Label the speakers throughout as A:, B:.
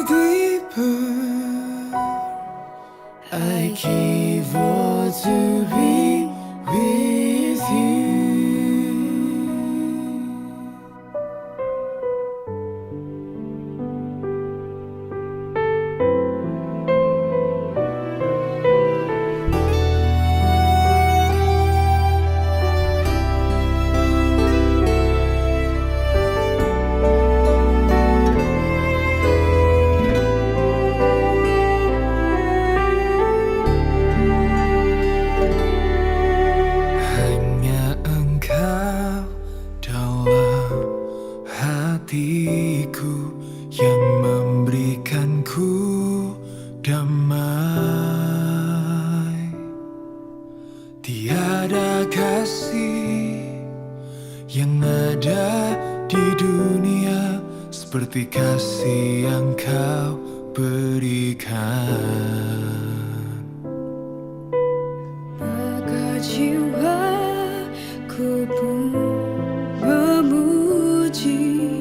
A: deeper. I give all to be with you. Hatiku yang memberikanku damai. Tiada kasih yang ada di dunia seperti kasih yang kau berikan.
B: Maka jiwaku pun memuji,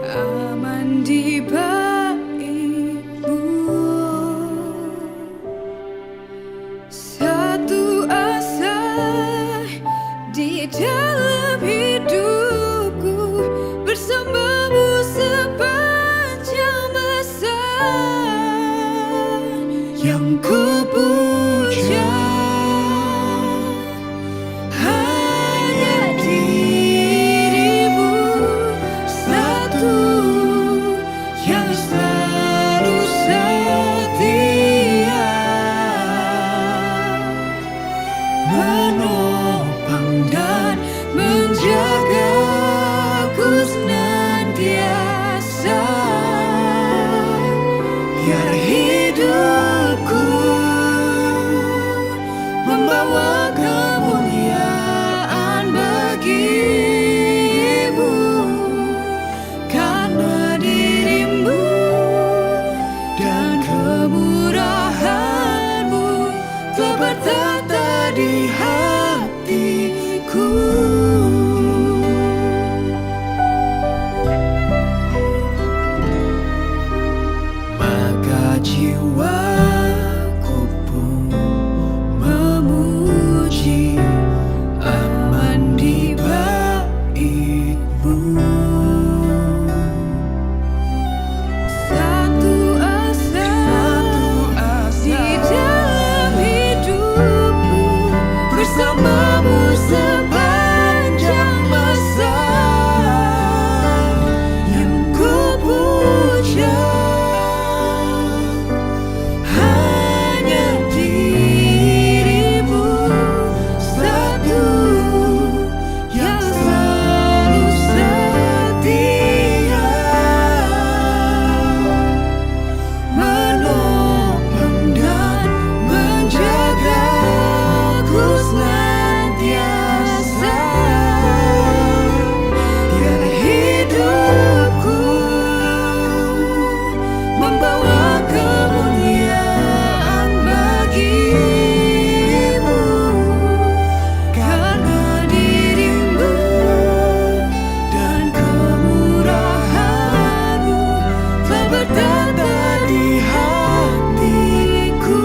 B: aman di baik-Mu. Satu asa di dalam hidupku, bersamamu sepanjang masa. Yang ku puja hanya diri-Mu satu, yang selalu setia, menopang dan menjagaku senantiasa. Biar hidupku membawa kemuliaan bagi-Mu, karena diri-Mu dan kemurahan-Mu telah bertata di hatiku.
A: Maka jiwaku pun memuji, aman di baik-Mu.
B: Satu asa di dalam hidupku, bersamamu sepanjang masa. Yang ku puja hanya diri-Mu satu, yang selalu setia, menopang dan menjagaku senantiasa. Biar hidupku membawa kemuliaan bagi-Mu, karena diri-Mu dan kemurahan-Mu telah bertata di hatiku.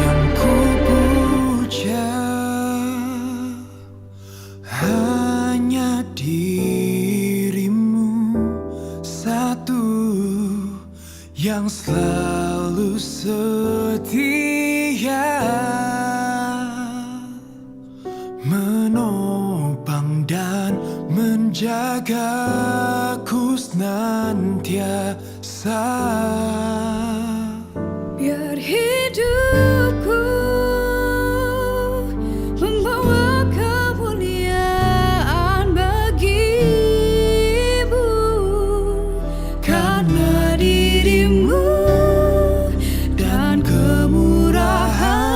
B: Yang ku puja hanya diri-Mu satu, yang selalu setia, menopang dan menjagaku senantiasa. Biar hidupku membawa kemuliaan bagi-Mu, karena diri-Mu dan kemurahan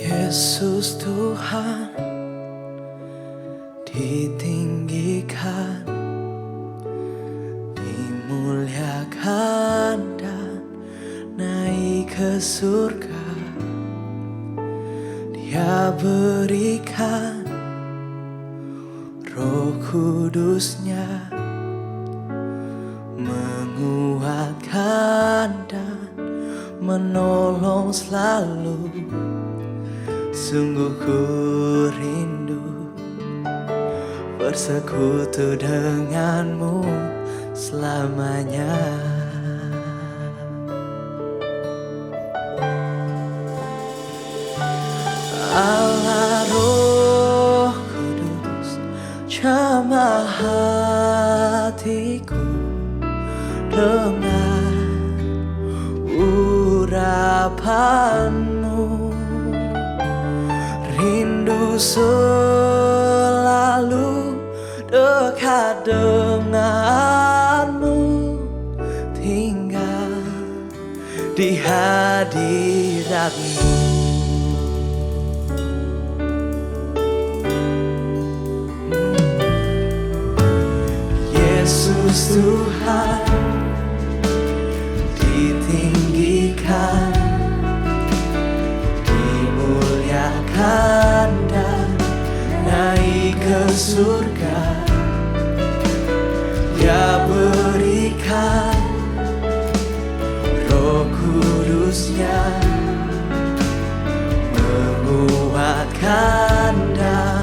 A: Yesus Tuhan ditinggikan, dimuliakan dan naik ke surga. Dia berikan Roh Kudus-Nya, menguatkan dan menolong selalu. Sungguh ku rindu bersekutu denganmu selamanya. Allah Roh Kudus, jamah hatiku dengan urapanmu. Rindu selalu dekat denganmu, tinggal di hadiratmu. Yesus Tuhan ditinggikan, dimuliakan dan naik ke surga. Dia berikan Roh Kudus-Nya, menguatkan dan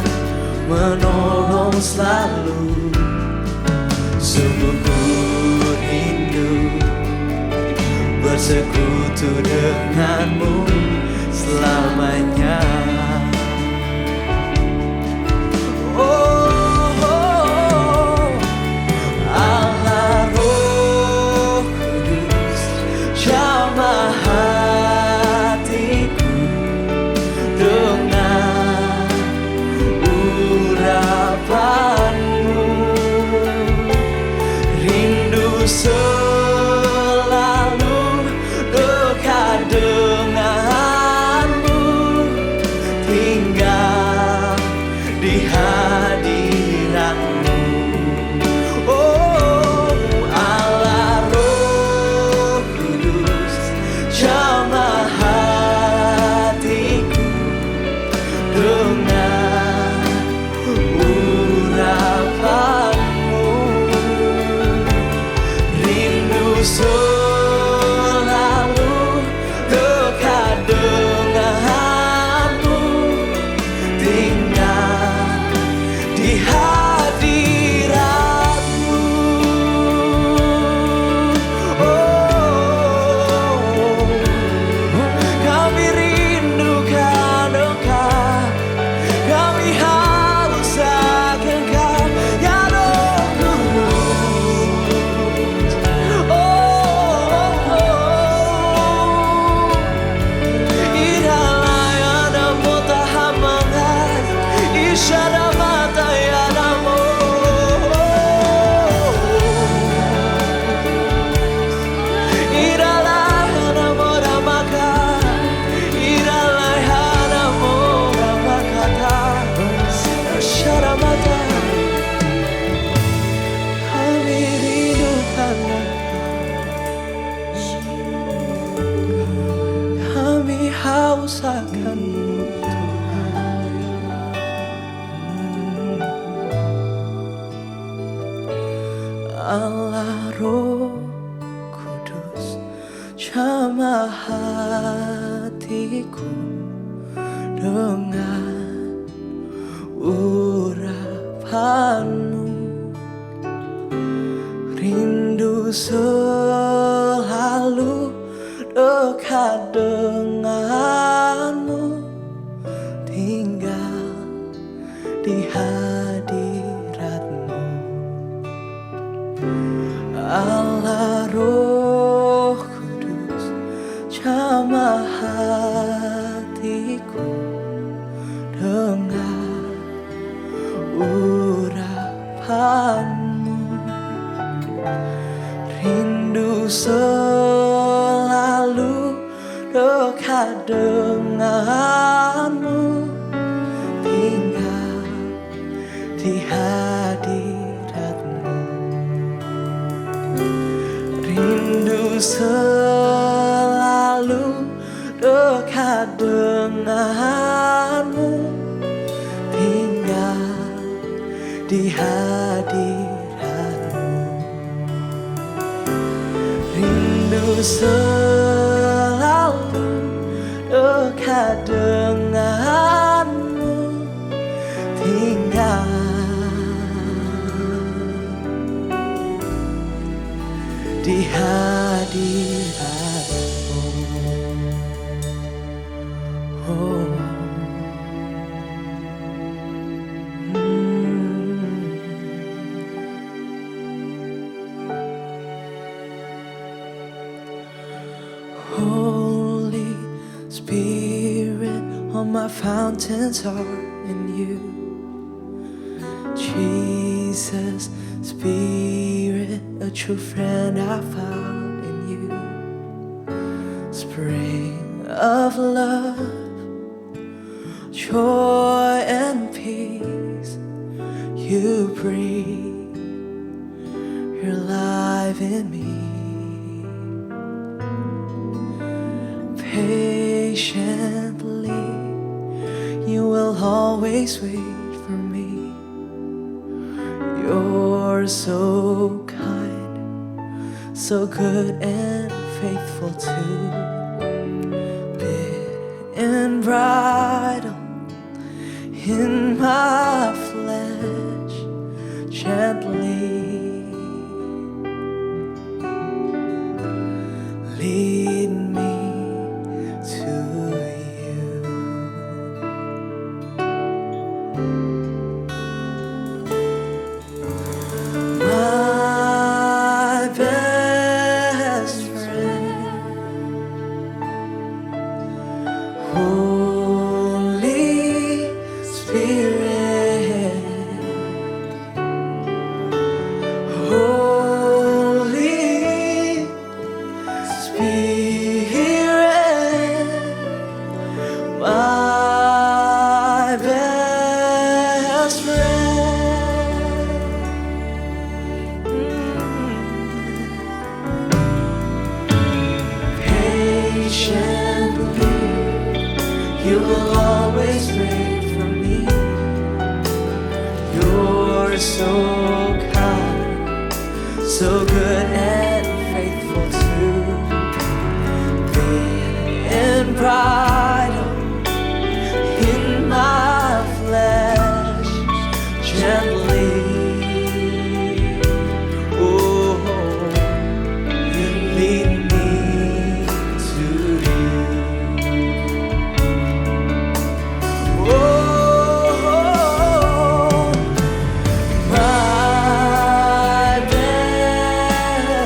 A: menolong selalu. Sungguh ku rindu bersekutu denganmu selamanya. Allah Roh Kudus, jamah hatiku dengan urapanmu. Rindu selalu dekat denganmu, tinggal di hadiratmu. Oh Allah Roh Kudus, jamah hatiku dengan urapanmu. Rindu selalu dekat denganmu, tinggal di hadiratmu. Oh, kami rindukan Engkau, kami haus akan Engkau, ya Roh Kudus. Iralai adamu tahamangan, isyara mata adamu. Iralai adamu ramakan, iralai adamu ramakatan, isyara mata. Kami rindukan Engkau, kami haus akan-Mu Tuhan. Allah Roh Kudus, jamah hatiku dengan urapanmu. Rindu selalu dekat denganmu, tinggal di hadiratmu. hadapanmu, rindu selalu dekat denganmu, tinggal di hadiratmu. Rindu selalu dekat denganmu, tinggal di hadiratmu. Rindu selalu dekat denganmu, tinggal di hadiratmu. Oh. Holy Spirit, all my fountains are in you. Jesus, Spirit, a true friend I found in you. Spring of love, joy and peace, you breathe your life in me. Patiently, you will always wait for me. You're so kind, so good and faithful too. Bit and bridle in my flesh, gently lead me to you. My best friend, Holy Spirit, Holy Spirit, my best friend. Patiently, you will always wait for me. You're so kind, so good and faithful too. And bridle in my flesh, gently. Oh, you lead me to you. Oh, my best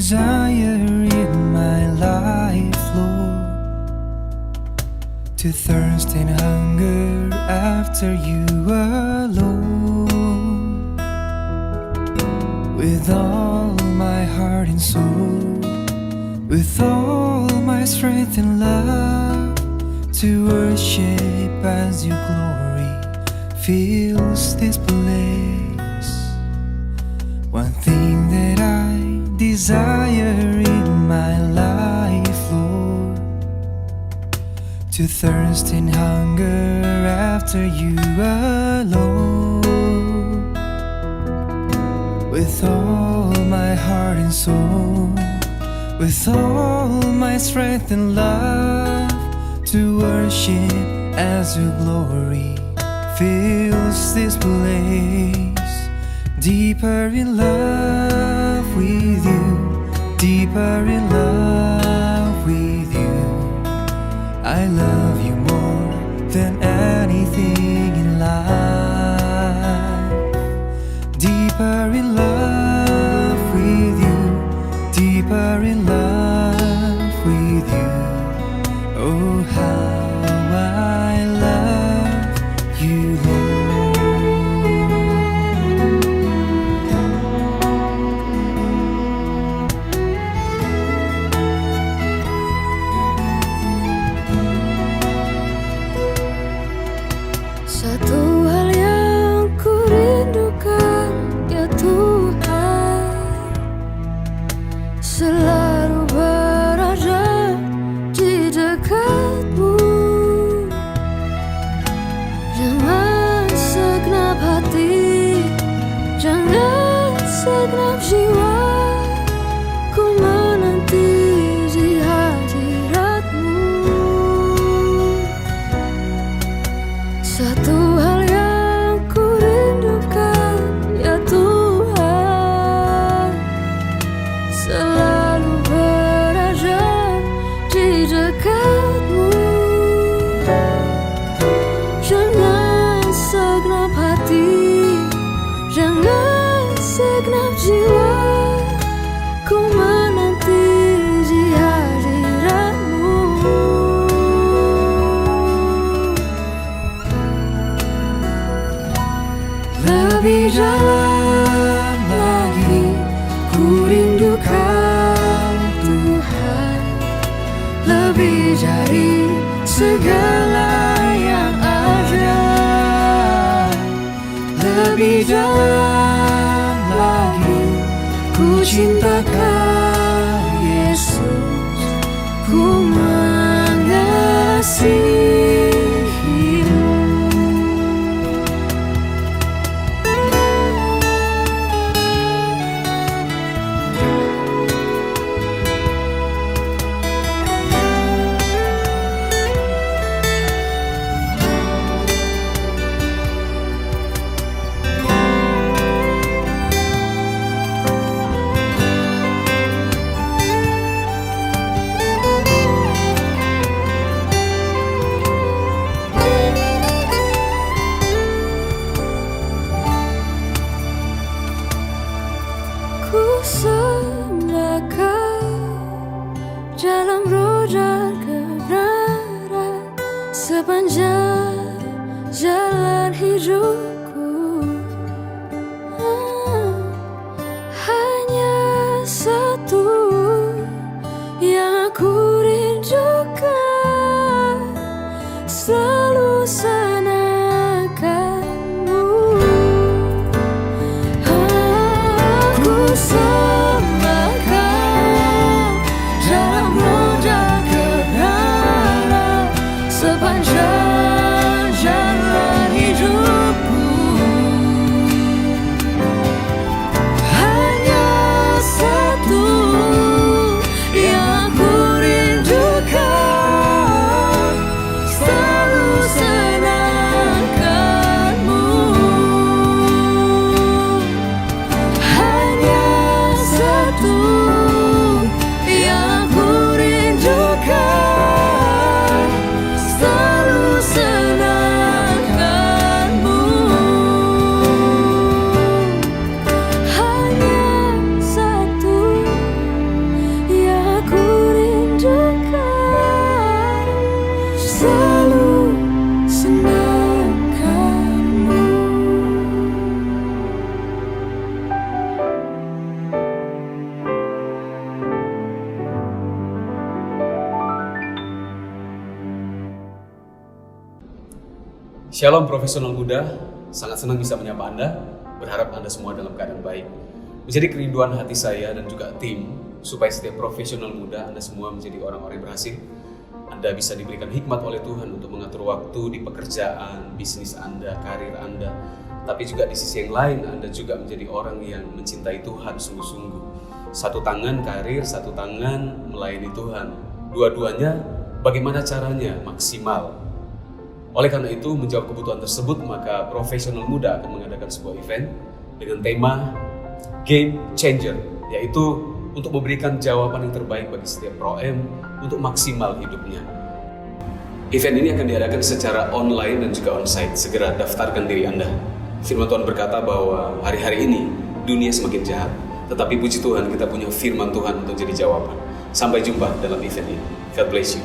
B: desire in my life, Lord, to thirst and hunger after you alone. With all my heart and soul, with all my strength and love, to worship as your glory fills this place. One thing that I desire in my life, Lord, to thirst and hunger after you alone. With all my heart and soul, with all my strength and love, to worship as your glory fills this place. Deeper in love with you, deeper in love with you. I love you more than anything in life. Deeper in love with you, deeper in love with you. Oh, how I love you, Lord.
C: Satu hal yang ku rindukan, ya Tuhan, selalu berada di dekat-Mu. Jangan segenap hati, jangan segenap jiwa, ku menanti di hadirat-Mu. Satu hal yang ku rindukan, ya Tuhan, selalu berada di dekat-Mu. Jangan segenap hati, jangan segenap jiwa, ku menanti di hadirat-Mu. Lebih dalam lagi ku rindukan Tuhan, lebih dari segala yang ada. Lebih dalam lagi ku cintakan Yesus, ku mengasihi-Mu. Ku sembahkan dalam roh dan kebenaran sepanjang jalan hidupku. Hanya satu yang aku rindukan, selalu senangkan-Mu. Aku sembahkan dalam roh dan kebenaran sepanjang jalan hidupku.
D: Shalom profesional muda, sangat senang bisa menyapa Anda, berharap Anda semua dalam keadaan baik. Menjadi kerinduan hati saya dan juga tim, supaya setiap profesional muda Anda semua menjadi orang-orang yang berhasil. Anda bisa diberikan hikmat oleh Tuhan untuk mengatur waktu di pekerjaan, bisnis Anda, karir Anda. Tapi juga di sisi yang lain, Anda juga menjadi orang yang mencintai Tuhan sungguh-sungguh. Satu tangan karir, satu tangan melayani Tuhan. Dua-duanya bagaimana caranya maksimal. Oleh karena itu, menjawab kebutuhan tersebut, maka profesional muda akan mengadakan sebuah event dengan tema Game Changer, yaitu untuk memberikan jawaban yang terbaik bagi setiap Pro-M untuk maksimal hidupnya. Event ini akan diadakan secara online dan juga onsite. Segera daftarkan diri Anda. Firman Tuhan berkata bahwa hari-hari ini dunia semakin jahat, tetapi puji Tuhan kita punya firman Tuhan untuk jadi jawaban. Sampai jumpa dalam event ini. God bless you.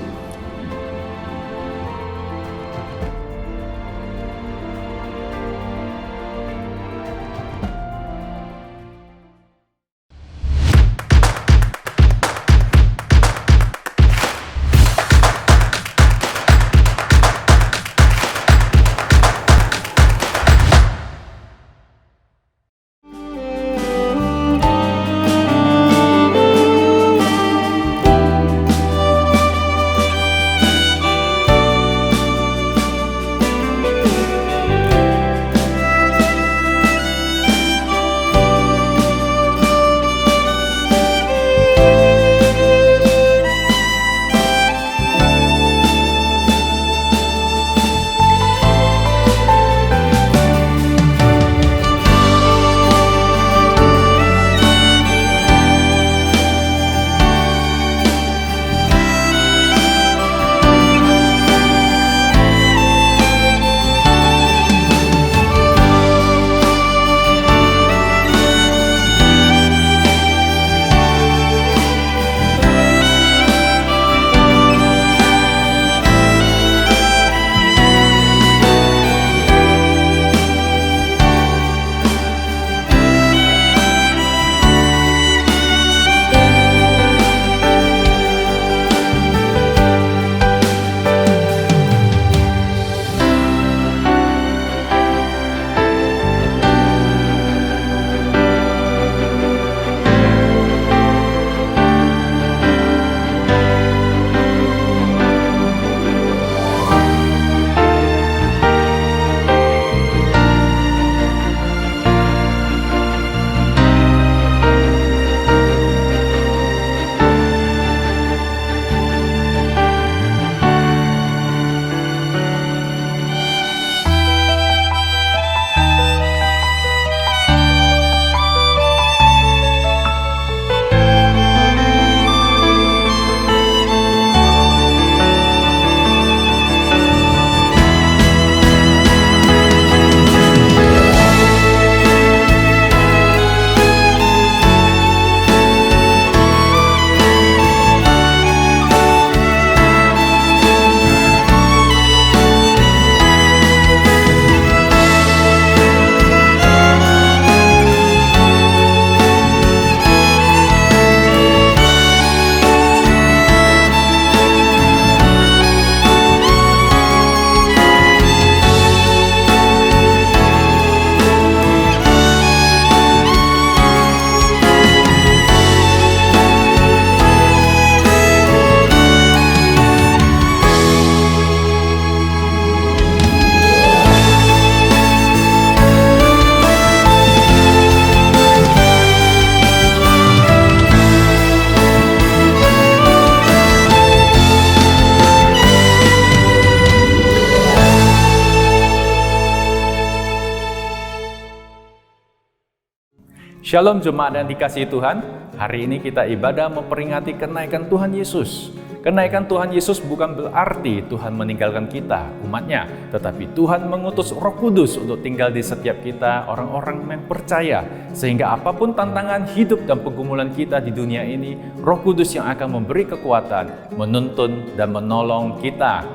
E: Shalom jemaat yang dikasihi Tuhan, hari ini kita ibadah memperingati kenaikan Tuhan Yesus. Kenaikan Tuhan Yesus bukan berarti Tuhan meninggalkan kita, umatnya, tetapi Tuhan mengutus Roh Kudus untuk tinggal di setiap kita, orang-orang yang percaya. Sehingga apapun tantangan hidup dan pergumulan kita di dunia ini, Roh Kudus yang akan memberi kekuatan, menuntun dan menolong kita.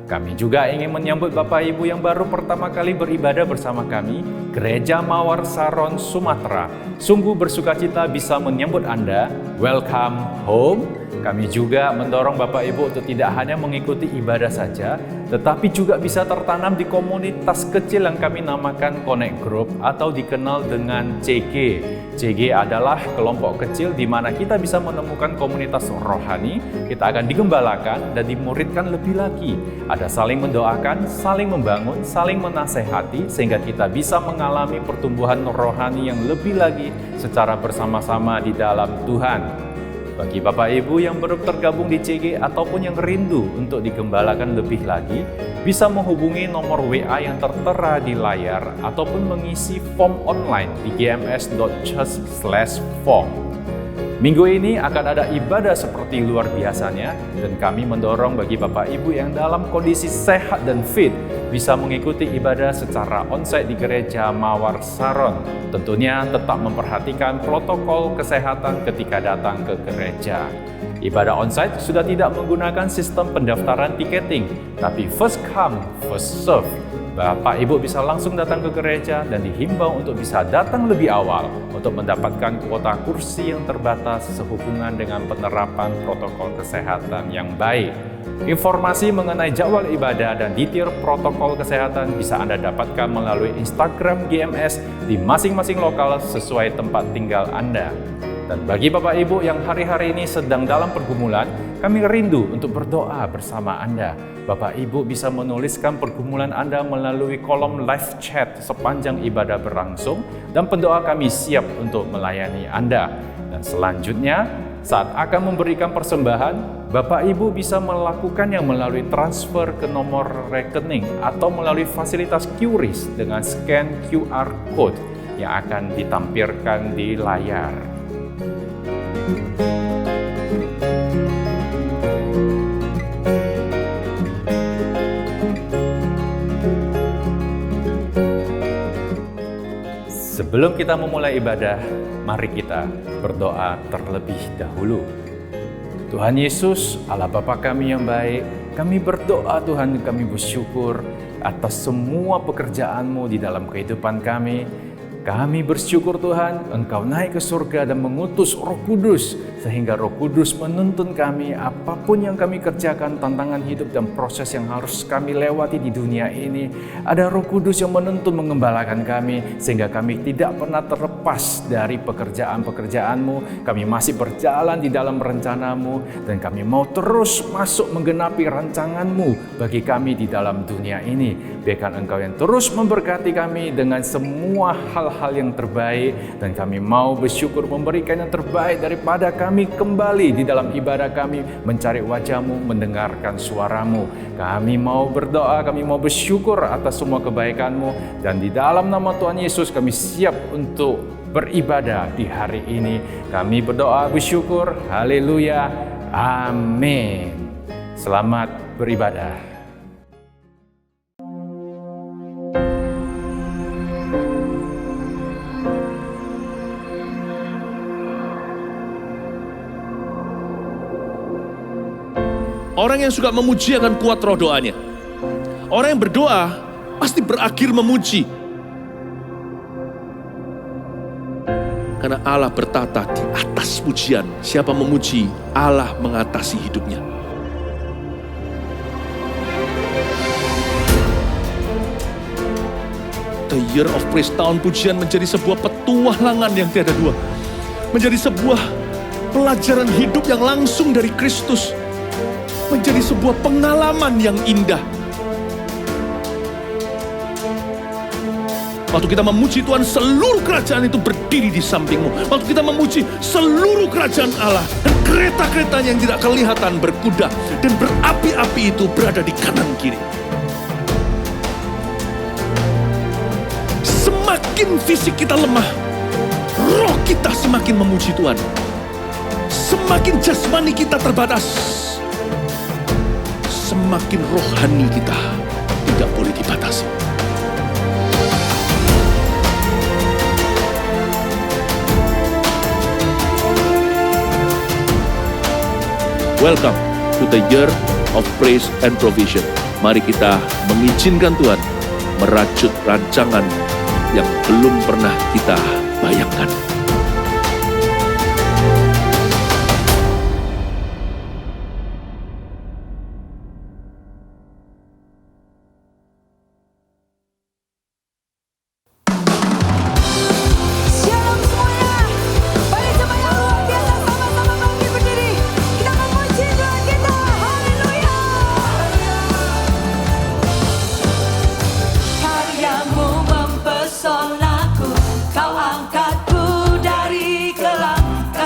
E: Kami juga ingin menyambut Bapak Ibu yang baru pertama kali beribadah bersama kami, Gereja Mawar Saron, Sumatera. Sungguh bersukacita bisa menyambut Anda. Welcome home. Kami juga mendorong Bapak Ibu untuk tidak hanya mengikuti ibadah saja, tetapi juga bisa tertanam di komunitas kecil yang kami namakan Connect Group atau dikenal dengan CG. CG adalah kelompok kecil di mana kita bisa menemukan komunitas rohani, kita akan digembalakan dan dimuridkan lebih lagi. Ada saling mendoakan, saling membangun, saling menasehati, sehingga kita bisa mengalami pertumbuhan rohani yang lebih lagi secara bersama-sama di dalam Tuhan. Bagi Bapak Ibu yang baru tergabung di CG ataupun yang rindu untuk digembalakan lebih lagi, bisa menghubungi nomor WA yang tertera di layar ataupun mengisi form online di gms.church/form. Minggu ini akan ada ibadah seperti luar biasanya, dan kami mendorong bagi Bapak Ibu yang dalam kondisi sehat dan fit bisa mengikuti ibadah secara onsite di gereja Mawar Saron. Tentunya tetap memperhatikan protokol kesehatan ketika datang ke gereja. Ibadah onsite sudah tidak menggunakan sistem pendaftaran tiketing, tapi first come, first serve. Bapak Ibu bisa langsung datang ke gereja dan dihimbau untuk bisa datang lebih awal untuk mendapatkan kuota kursi yang terbatas sehubungan dengan penerapan protokol kesehatan yang baik. Informasi mengenai jadwal ibadah dan detail protokol kesehatan bisa Anda dapatkan melalui Instagram GMS di masing-masing lokal sesuai tempat tinggal Anda. Dan bagi Bapak Ibu yang hari-hari ini sedang dalam pergumulan, kami rindu untuk berdoa bersama Anda. Bapak Ibu bisa menuliskan pergumulan Anda melalui kolom live chat sepanjang ibadah berlangsung, dan pendoa kami siap untuk melayani Anda. Dan selanjutnya, saat akan memberikan persembahan, Bapak Ibu bisa melakukannya melalui transfer ke nomor rekening atau melalui fasilitas QRIS dengan scan QR Code yang akan ditampilkan di layar. Sebelum kita memulai ibadah, mari kita berdoa terlebih dahulu. Tuhan Yesus, Allah Bapa kami yang baik, kami berdoa Tuhan, kami bersyukur atas semua pekerjaan-Mu di dalam kehidupan kami. Kami bersyukur Tuhan, Engkau naik ke surga dan mengutus Roh Kudus, sehingga Roh Kudus menuntun kami apapun yang kami kerjakan, tantangan hidup dan proses yang harus kami lewati di dunia ini. Ada Roh Kudus yang menuntun mengembalakan kami, sehingga kami tidak pernah terlepas dari pekerjaan-pekerjaan-Mu. Kami masih berjalan di dalam rencana-Mu, dan kami mau terus masuk menggenapi rancangan-Mu bagi kami di dalam dunia ini. Biarkan Engkau yang terus memberkati kami dengan semua hal-hal yang terbaik, dan kami mau bersyukur memberikan yang terbaik daripada kami kembali di dalam ibadah kami, mencari wajah-Mu, mendengarkan suara-Mu. Kami mau berdoa, kami mau bersyukur atas semua kebaikan-Mu, dan di dalam nama Tuhan Yesus kami siap untuk beribadah di hari ini. Kami berdoa bersyukur, haleluya, amin. Selamat beribadah.
F: Orang yang suka memuji akan kuat roh doanya. Orang yang berdoa pasti berakhir memuji. Karena Allah bertata di atas pujian. Siapa memuji, Allah mengatasi hidupnya. The Year of Praise, tahun pujian, menjadi sebuah petualangan yang tiada dua. Menjadi sebuah pelajaran hidup yang langsung dari Kristus. Menjadi sebuah pengalaman yang indah. Waktu kita memuji Tuhan, seluruh kerajaan itu berdiri di sampingmu. Waktu kita memuji, seluruh kerajaan Allah dan kereta-keretanya yang tidak kelihatan berkuda dan berapi-api itu berada di kanan kiri. Semakin fisik kita lemah, roh kita semakin memuji Tuhan. Semakin jasmani kita terbatas, semakin rohani kita tidak boleh dibatasi. Welcome to the Year of Praise and Provision. Mari kita mengizinkan Tuhan merajut rancangan yang belum pernah kita bayangkan.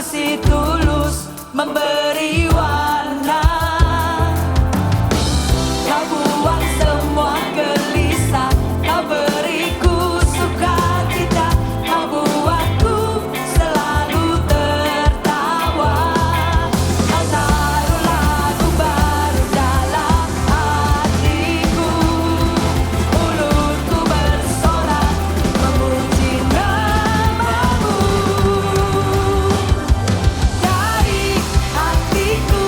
A: kasih tulus memberi warna. Kau buang semua gelisah, kau beriku sukacita, kau buatku selalu tertawa. Kau taruh lagu baru dalam hatiku, mulutku bersorak memuji namamu. Dari hatiku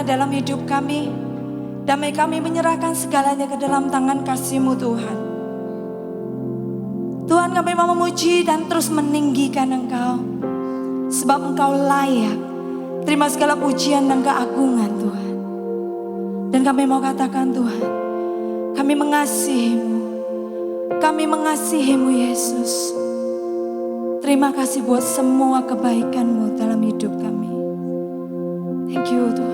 G: dalam hidup kami. Damai kami menyerahkan segalanya ke dalam tangan kasih-Mu Tuhan. Tuhan, kami mau memuji dan terus meninggikan Engkau, sebab Engkau layak terima segala pujian dan keagungan Tuhan. Dan kami mau katakan Tuhan, kami mengasihi-Mu. Kami mengasihi-Mu Yesus. Terima kasih buat semua kebaikan-Mu dalam hidup kami. Thank you Tuhan.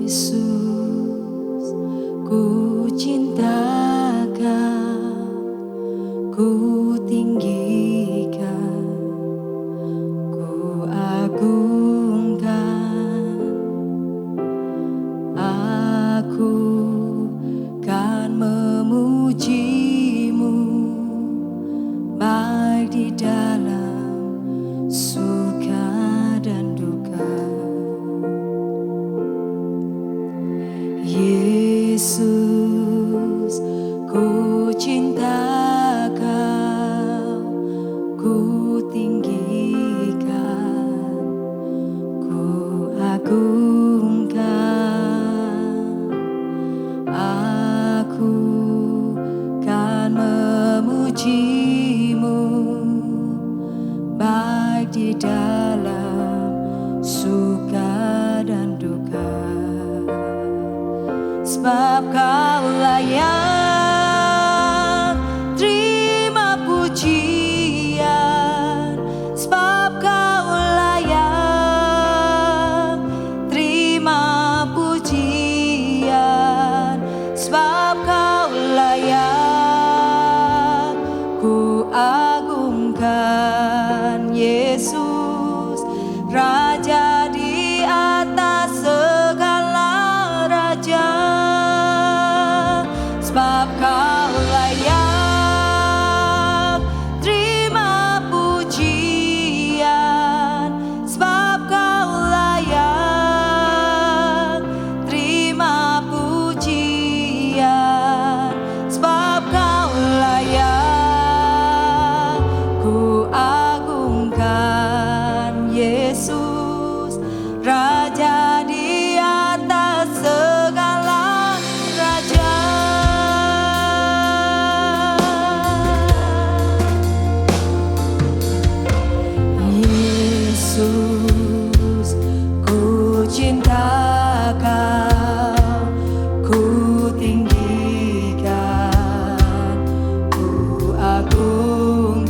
G: Yesus, ku cinta Kau, ku tinggikan, ku agungkan. Aku kan memuji-Mu, baik di dalam suka dan duka. Yesus, ku cinta Kau, ku tinggikan, ku agungkan. Aku kan memuji-Mu, baik di dalam suka dan duka. Sebab Kau layak terima pujian, sebab Kau layak terima pujian, sebab Kau layak ku agungkan. Yesus, Raja di atas segala raja, sebab Kau layak terima pujian, sebab Kau layak terima pujian, sebab Kau layak ku agungkan. Yesus, Raja di atas segala raja. Yesus, ku cinta Kau, ku tinggikan, ku agungkan.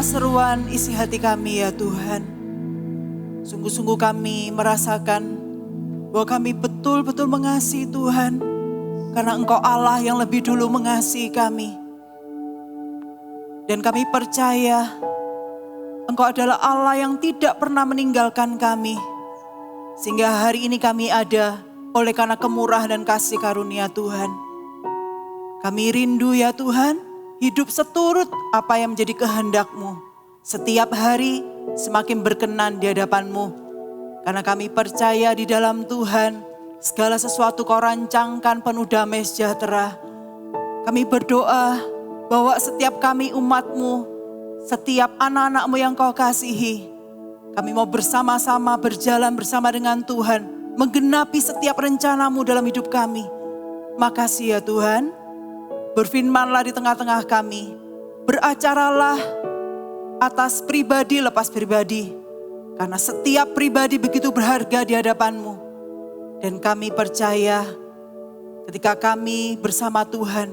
H: seruan isi hati kami ya Tuhan. Sungguh-sungguh kami merasakan bahwa kami betul-betul mengasihi Tuhan. Karena Engkau Allah yang lebih dulu mengasihi kami. Dan kami percaya Engkau adalah Allah yang tidak pernah meninggalkan kami. Sehingga hari ini kami ada oleh karena kemurahan dan kasih karunia Tuhan. Kami rindu ya Tuhan, hidup seturut apa yang menjadi kehendak-Mu. Setiap hari semakin berkenan di hadapan-Mu. Karena kami percaya di dalam Tuhan, segala sesuatu Kau rancangkan penuh damai sejahtera. Kami berdoa bahwa setiap kami umat-Mu, setiap anak-anak-Mu yang Kau kasihi, kami mau bersama-sama berjalan bersama dengan Tuhan, menggenapi setiap rencana-Mu dalam hidup kami. Makasih ya Tuhan, berfirmanlah di tengah-tengah kami, beracaralah atas pribadi lepas pribadi, karena setiap pribadi begitu berharga di hadapan-Mu. Dan kami percaya ketika kami bersama Tuhan,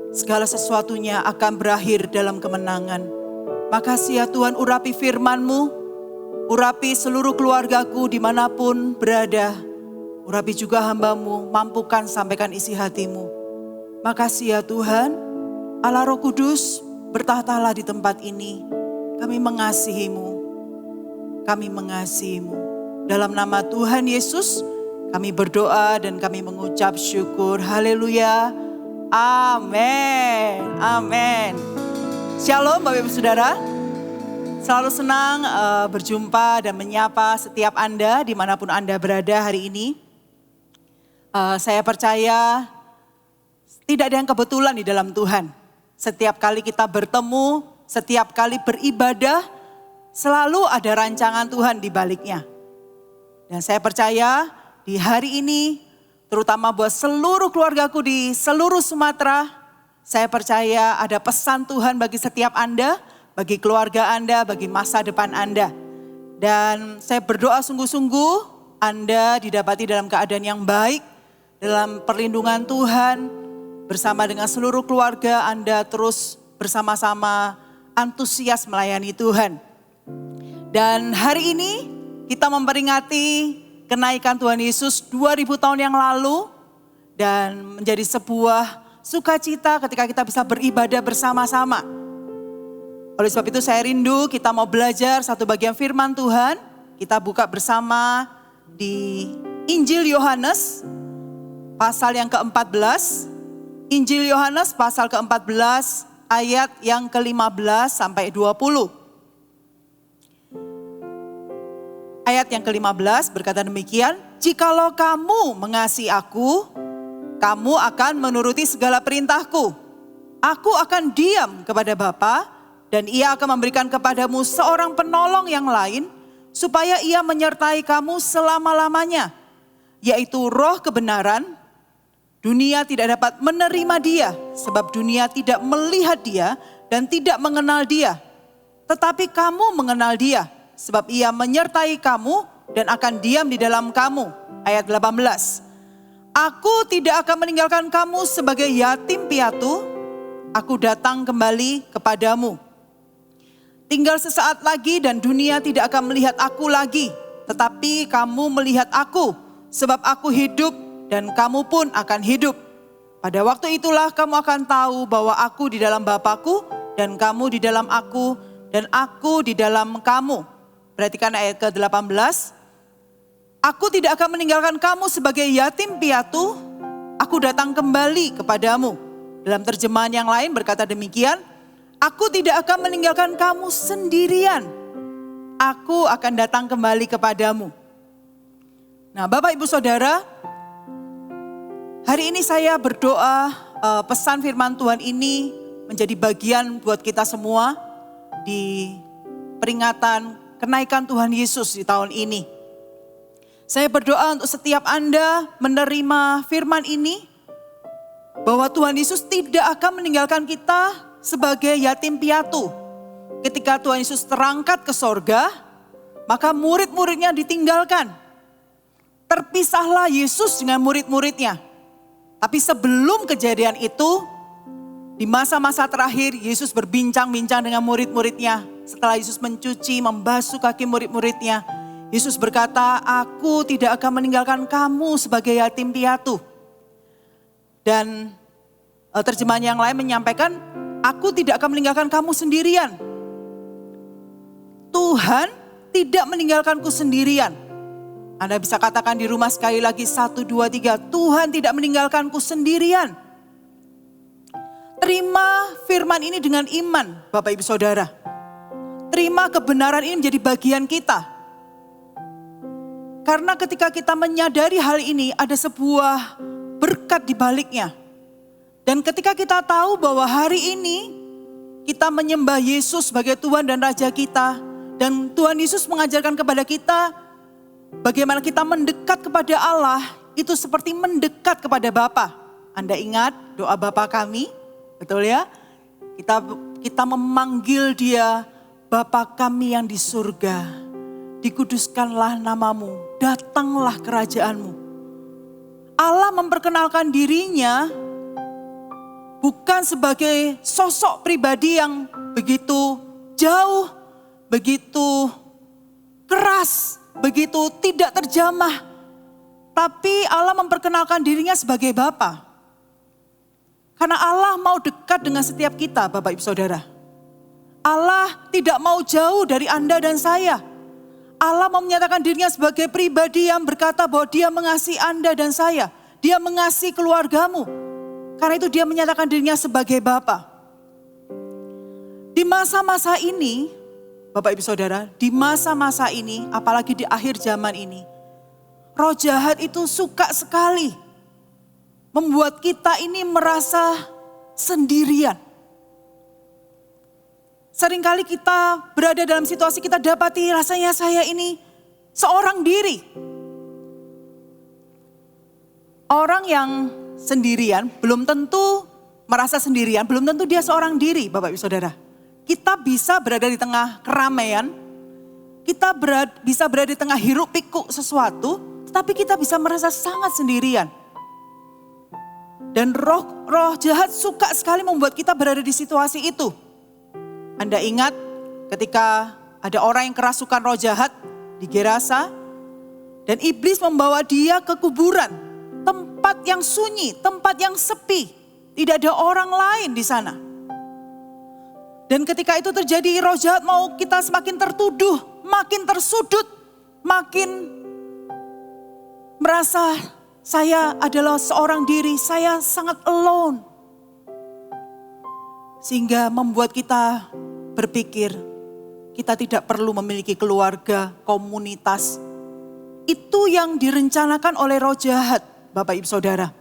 H: segala sesuatunya akan berakhir dalam kemenangan. Makasih ya Tuhan, urapi firman-Mu, urapi seluruh keluargaku dimanapun berada. Urapi juga hamba-Mu, mampukan sampaikan isi hati-Mu. Makasih ya Tuhan, Allah Roh Kudus, bertahtalah di tempat ini. Kami mengasihi-Mu, kami mengasihi-Mu. Dalam nama Tuhan Yesus, kami berdoa dan kami mengucap syukur. Haleluya. Amin. Amin. Shalom Bapak Ibu Saudara. Selalu senang berjumpa dan menyapa setiap Anda dimanapun Anda berada hari ini. Saya percaya tidak ada yang kebetulan di dalam Tuhan. Setiap kali kita bertemu, setiap kali beribadah, selalu ada rancangan Tuhan di baliknya. Dan saya percaya di hari ini, terutama buat seluruh keluargaku di seluruh Sumatera, saya percaya ada pesan Tuhan bagi setiap Anda, bagi keluarga Anda, bagi masa depan Anda. Dan saya berdoa sungguh-sungguh Anda didapati dalam keadaan yang baik, dalam perlindungan Tuhan, bersama dengan seluruh keluarga Anda terus bersama-sama antusias melayani Tuhan. Dan hari ini kita memperingati kenaikan Tuhan Yesus 2000 tahun yang lalu. Dan menjadi sebuah sukacita ketika kita bisa beribadah bersama-sama. Oleh sebab itu saya rindu kita mau belajar satu bagian firman Tuhan. Kita buka bersama di Injil Yohanes pasal yang ke-14. Injil Yohanes pasal ke-14 ayat yang ke-15 sampai 20. Ayat yang ke-15 berkata demikian, "Jikalau kamu mengasihi aku, kamu akan menuruti segala perintahku. Aku akan diam kepada Bapa dan Ia akan memberikan kepadamu seorang penolong yang lain supaya Ia menyertai kamu selama-lamanya, yaitu Roh kebenaran. Dunia tidak dapat menerima Dia sebab dunia tidak melihat Dia dan tidak mengenal Dia. Tetapi kamu mengenal Dia sebab Ia menyertai kamu dan akan diam di dalam kamu." Ayat 18. "Aku tidak akan meninggalkan kamu sebagai yatim piatu. Aku datang kembali kepadamu. Tinggal sesaat lagi dan dunia tidak akan melihat aku lagi. Tetapi kamu melihat aku sebab aku hidup dan kamu pun akan hidup. Pada waktu itulah kamu akan tahu bahwa aku di dalam Bapa-Ku dan kamu di dalam aku dan aku di dalam kamu." Perhatikan ayat ke-18. "Aku tidak akan meninggalkan kamu sebagai yatim piatu. Aku datang kembali kepadamu." Dalam terjemahan yang lain berkata demikian, "Aku tidak akan meninggalkan kamu sendirian. Aku akan datang kembali kepadamu." Nah, Bapak Ibu Saudara, hari ini saya berdoa pesan firman Tuhan ini menjadi bagian buat kita semua di peringatan kenaikan Tuhan Yesus di tahun ini. Saya berdoa untuk setiap Anda menerima firman ini, bahwa Tuhan Yesus tidak akan meninggalkan kita sebagai yatim piatu. Ketika Tuhan Yesus terangkat ke sorga, maka murid-muridnya ditinggalkan. Terpisahlah Yesus dengan murid-muridnya. Tapi sebelum kejadian itu, di masa-masa terakhir Yesus berbincang-bincang dengan murid-muridnya setelah Yesus mencuci, membasuh kaki murid-muridnya, Yesus berkata, aku tidak akan meninggalkan kamu sebagai yatim piatu. Dan terjemahan yang lain menyampaikan, aku tidak akan meninggalkan kamu sendirian. Tuhan tidak meninggalkanku sendirian. Anda bisa katakan di rumah sekali lagi, 1, 2, 3, Tuhan tidak meninggalkanku sendirian. Terima firman ini dengan iman, Bapak Ibu Saudara. Terima kebenaran ini menjadi bagian kita. Karena ketika kita menyadari hal ini, ada sebuah berkat di baliknya. Dan ketika kita tahu bahwa hari ini kita menyembah Yesus sebagai Tuhan dan Raja kita, dan Tuhan Yesus mengajarkan kepada kita bagaimana kita mendekat kepada Allah, itu seperti mendekat kepada Bapa. Anda ingat doa Bapa kami? Betul ya? Kita memanggil Dia, Bapa kami yang di surga, dikuduskanlah namamu, datanglah kerajaanmu. Allah memperkenalkan dirinya bukan sebagai sosok pribadi yang begitu jauh, begitu keras, begitu tidak terjamah. Tapi Allah memperkenalkan dirinya sebagai Bapa. Karena Allah mau dekat dengan setiap kita, Bapak Ibu Saudara. Allah tidak mau jauh dari Anda dan saya. Allah mau menyatakan dirinya sebagai pribadi yang berkata bahwa Dia mengasihi Anda dan saya. Dia mengasihi keluargamu. Karena itu Dia menyatakan dirinya sebagai Bapa. Di masa-masa ini, Bapak Ibu Saudara, di masa-masa ini, apalagi di akhir zaman ini, roh jahat itu suka sekali membuat kita ini merasa sendirian. Seringkali kita berada dalam situasi kita dapati rasanya saya ini seorang diri. Orang yang sendirian belum tentu merasa sendirian, belum tentu dia seorang diri, Bapak Ibu Saudara. Kita bisa berada di tengah keramaian, kita bisa berada di tengah hiruk pikuk sesuatu, tetapi kita bisa merasa sangat sendirian. Dan roh jahat suka sekali membuat kita berada di situasi itu. Anda ingat ketika ada orang yang kerasukan roh jahat di Gerasa, dan iblis membawa dia ke kuburan, tempat yang sunyi, tempat yang sepi, tidak ada orang lain di sana. Dan ketika itu terjadi, roh jahat mau kita semakin tertuduh, makin tersudut, makin merasa saya adalah seorang diri, saya sangat alone. Sehingga membuat kita berpikir, kita tidak perlu memiliki keluarga, komunitas. Itu yang direncanakan oleh roh jahat, Bapak Ibu Saudara.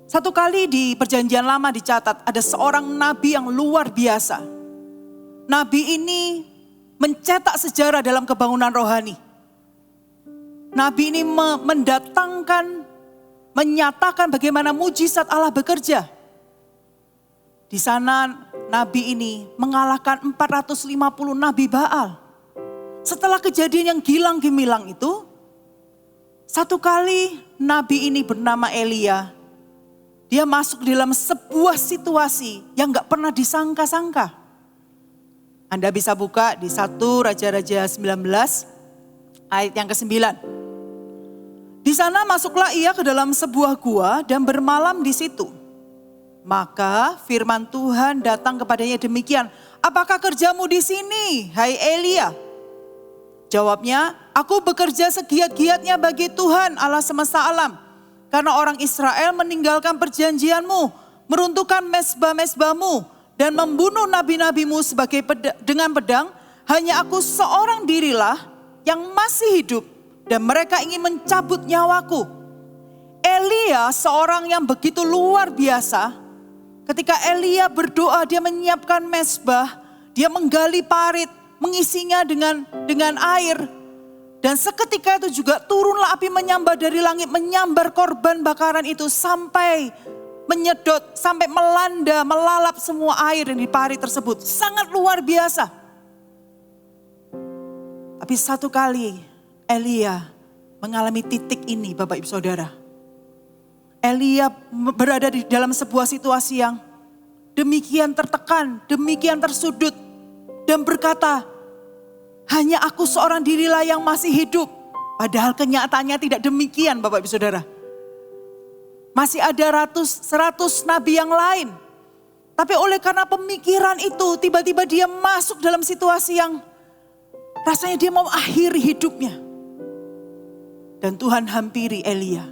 H: Satu kali di Perjanjian Lama dicatat ada seorang nabi yang luar biasa. Nabi ini mencetak sejarah dalam kebangunan rohani. Nabi ini menyatakan bagaimana mujizat Allah bekerja. Di sana nabi ini mengalahkan 450 nabi Baal. Setelah kejadian yang gilang gemilang itu, satu kali nabi ini bernama Elia, dia masuk dalam sebuah situasi yang gak pernah disangka-sangka. Anda bisa buka di 1 Raja-Raja 19 ayat yang ke-9. Di sana masuklah ia ke dalam sebuah gua dan bermalam di situ. Maka firman Tuhan datang kepadanya demikian, apakah kerjamu di sini, hai Elia? Jawabnya, aku bekerja segiat-giatnya bagi Tuhan Allah semesta alam. Karena orang Israel meninggalkan perjanjianmu, meruntuhkan mezbah-mezbahmu, dan membunuh nabi-nabimu dengan pedang, hanya aku seorang dirilah yang masih hidup. Dan mereka ingin mencabut nyawaku. Elia seorang yang begitu luar biasa. Ketika Elia berdoa, dia menyiapkan mezbah, dia menggali parit, mengisinya dengan air. Dan seketika itu juga turunlah api menyambar dari langit, menyambar korban bakaran itu sampai menyedot, sampai melanda, melalap semua air yang di parit tersebut. Sangat luar biasa. Tapi satu kali Elia mengalami titik ini, Bapak Ibu Saudara. Elia berada di dalam sebuah situasi yang demikian tertekan, demikian tersudut, dan berkata, hanya aku seorang dirilah yang masih hidup. Padahal kenyataannya tidak demikian, Bapak Ibu Saudara. Masih ada seratus nabi yang lain. Tapi oleh karena pemikiran itu, tiba-tiba dia masuk dalam situasi yang rasanya dia mau akhiri hidupnya. Dan Tuhan hampiri Elia.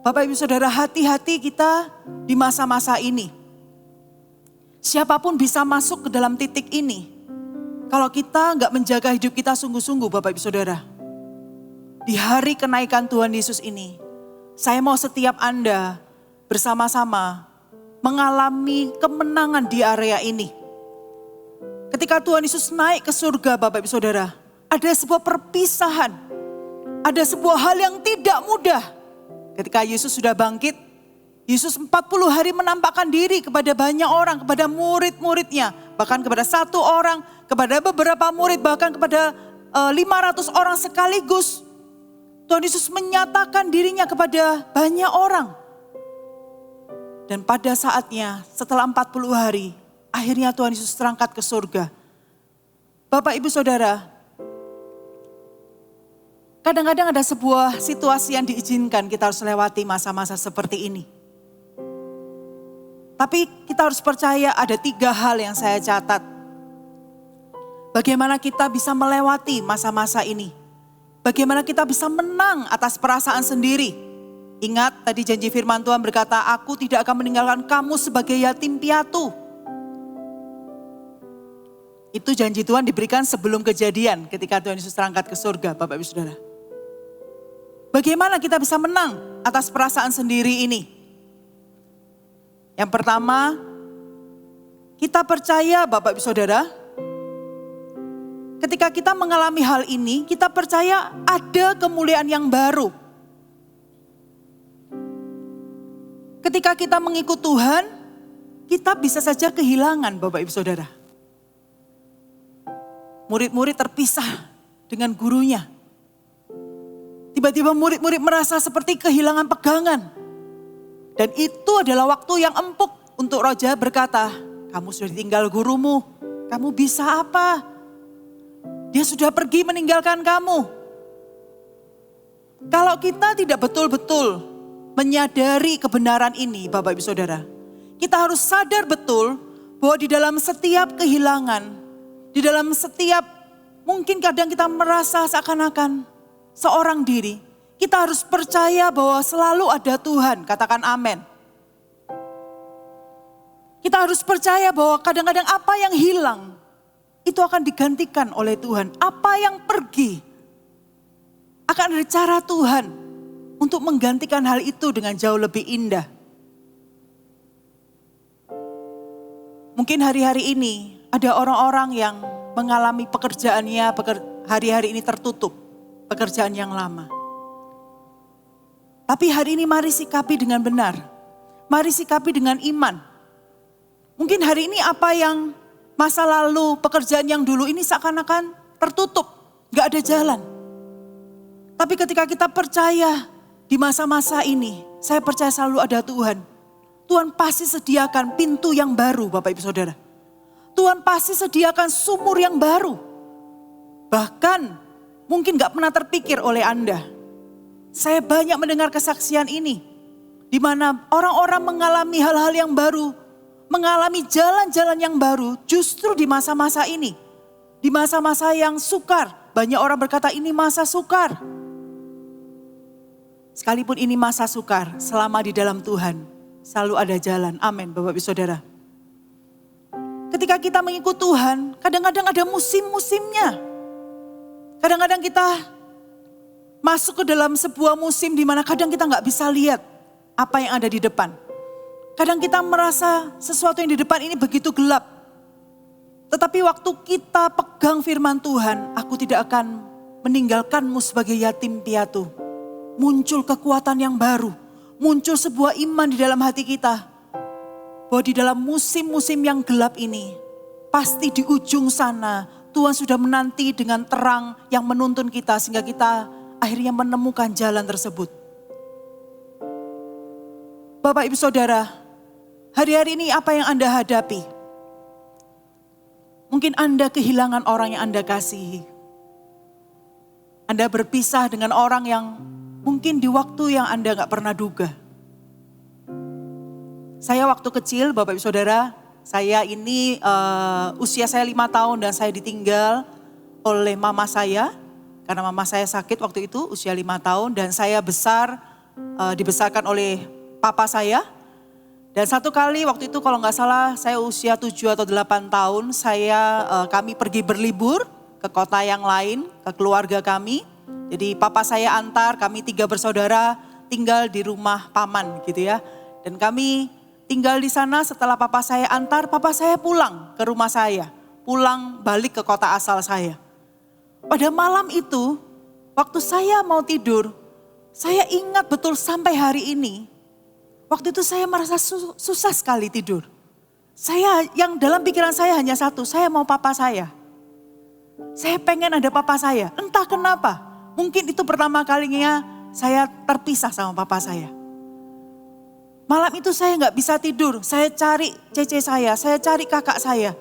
H: Bapak Ibu Saudara, hati-hati kita di masa-masa ini. Siapapun bisa masuk ke dalam titik ini. Kalau kita nggak menjaga hidup kita sungguh-sungguh, Bapak Ibu Saudara. Di hari kenaikan Tuhan Yesus ini, saya mau setiap Anda bersama-sama mengalami kemenangan di area ini. Ketika Tuhan Yesus naik ke surga, Bapak Ibu Saudara, ada sebuah perpisahan. Ada sebuah hal yang tidak mudah. Ketika Yesus sudah bangkit, Yesus 40 hari menampakkan diri kepada banyak orang, kepada murid-muridnya. Bahkan kepada satu orang, kepada beberapa murid, bahkan kepada 500 orang sekaligus. Tuhan Yesus menyatakan dirinya kepada banyak orang. Dan pada saatnya setelah 40 hari, akhirnya Tuhan Yesus terangkat ke surga. Bapak Ibu Saudara, kadang-kadang ada sebuah situasi yang diizinkan kita harus lewati masa-masa seperti ini. Tapi kita harus percaya ada 3 hal yang saya catat. Bagaimana kita bisa melewati masa-masa ini. Bagaimana kita bisa menang atas perasaan sendiri. Ingat tadi janji firman Tuhan berkata, aku tidak akan meninggalkan kamu sebagai yatim piatu. Itu janji Tuhan diberikan sebelum kejadian ketika Tuhan Yesus terangkat ke surga, Bapak Ibu Saudara. Bagaimana kita bisa menang atas perasaan sendiri ini? Yang pertama, kita percaya Bapak Ibu Saudara, ketika kita mengalami hal ini, kita percaya ada kemuliaan yang baru. Ketika kita mengikut Tuhan, kita bisa saja kehilangan Bapak Ibu Saudara. Murid-murid terpisah dengan gurunya. Tiba-tiba murid-murid merasa seperti kehilangan pegangan. Dan itu adalah waktu yang empuk untuk Roh Jahat berkata, kamu sudah ditinggal gurumu, kamu bisa apa? Dia sudah pergi meninggalkan kamu. Kalau kita tidak betul-betul menyadari kebenaran ini, Bapak Ibu Saudara, kita harus sadar betul bahwa di dalam setiap kehilangan, di dalam setiap mungkin kadang kita merasa seakan-akan seorang diri, kita harus percaya bahwa selalu ada Tuhan, katakan amin. Kita harus percaya bahwa kadang-kadang apa yang hilang, itu akan digantikan oleh Tuhan. Apa yang pergi, akan ada cara Tuhan untuk menggantikan hal itu dengan jauh lebih indah. Mungkin hari-hari ini ada orang-orang yang mengalami pekerjaannya, hari-hari ini tertutup, pekerjaan yang lama. Tapi hari ini mari sikapi dengan benar. Mari sikapi dengan iman. Mungkin hari ini apa yang masa lalu, pekerjaan yang dulu ini seakan-akan tertutup. Gak ada jalan. Tapi ketika kita percaya di masa-masa ini, saya percaya selalu ada Tuhan. Tuhan pasti sediakan pintu yang baru Bapak Ibu Saudara. Tuhan pasti sediakan sumur yang baru. Bahkan mungkin gak pernah terpikir oleh Anda. Saya banyak mendengar kesaksian ini. Di mana orang-orang mengalami hal-hal yang baru. Mengalami jalan-jalan yang baru justru di masa-masa ini. Di masa-masa yang sukar. Banyak orang berkata ini masa sukar. Sekalipun ini masa sukar, selama di dalam Tuhan selalu ada jalan. Amin Bapak Ibu Saudara. Ketika kita mengikut Tuhan, kadang-kadang ada musim-musimnya. Kadang-kadang kita masuk ke dalam sebuah musim di mana kadang kita nggak bisa lihat apa yang ada di depan. Kadang kita merasa sesuatu yang di depan ini begitu gelap. Tetapi waktu kita pegang firman Tuhan, aku tidak akan meninggalkanmu sebagai yatim piatu. Muncul kekuatan yang baru, muncul sebuah iman di dalam hati kita. Bahwa di dalam musim-musim yang gelap ini, pasti di ujung sana Tuhan sudah menanti dengan terang yang menuntun kita sehingga kita akhirnya menemukan jalan tersebut. Bapak Ibu Saudara, Hari-hari ini apa yang Anda hadapi? Mungkin Anda kehilangan orang yang Anda kasihi. Anda berpisah dengan orang yang mungkin di waktu yang Anda gak pernah duga. Saya waktu kecil, Bapak Ibu Saudara, saya ini usia saya 5 tahun dan saya ditinggal oleh mama saya. Karena mama saya sakit waktu itu usia 5 tahun dan saya dibesarkan oleh papa saya. Dan satu kali waktu itu kalau nggak salah saya usia 7 atau 8 tahun kami pergi berlibur ke kota yang lain, ke keluarga kami. Jadi papa saya antar, kami 3 bersaudara tinggal di rumah paman gitu ya. Dan kami tinggal di sana setelah papa saya antar, papa saya pulang ke rumah saya. Pulang balik ke kota asal saya. Pada malam itu, waktu saya mau tidur, saya ingat betul sampai hari ini. Waktu itu saya merasa susah sekali tidur. Yang dalam pikiran saya hanya satu, saya mau papa saya. Saya pengen ada papa saya, entah kenapa. Mungkin itu pertama kalinya saya terpisah sama papa saya. Malam itu saya gak bisa tidur, saya cari cece saya cari kakak saya.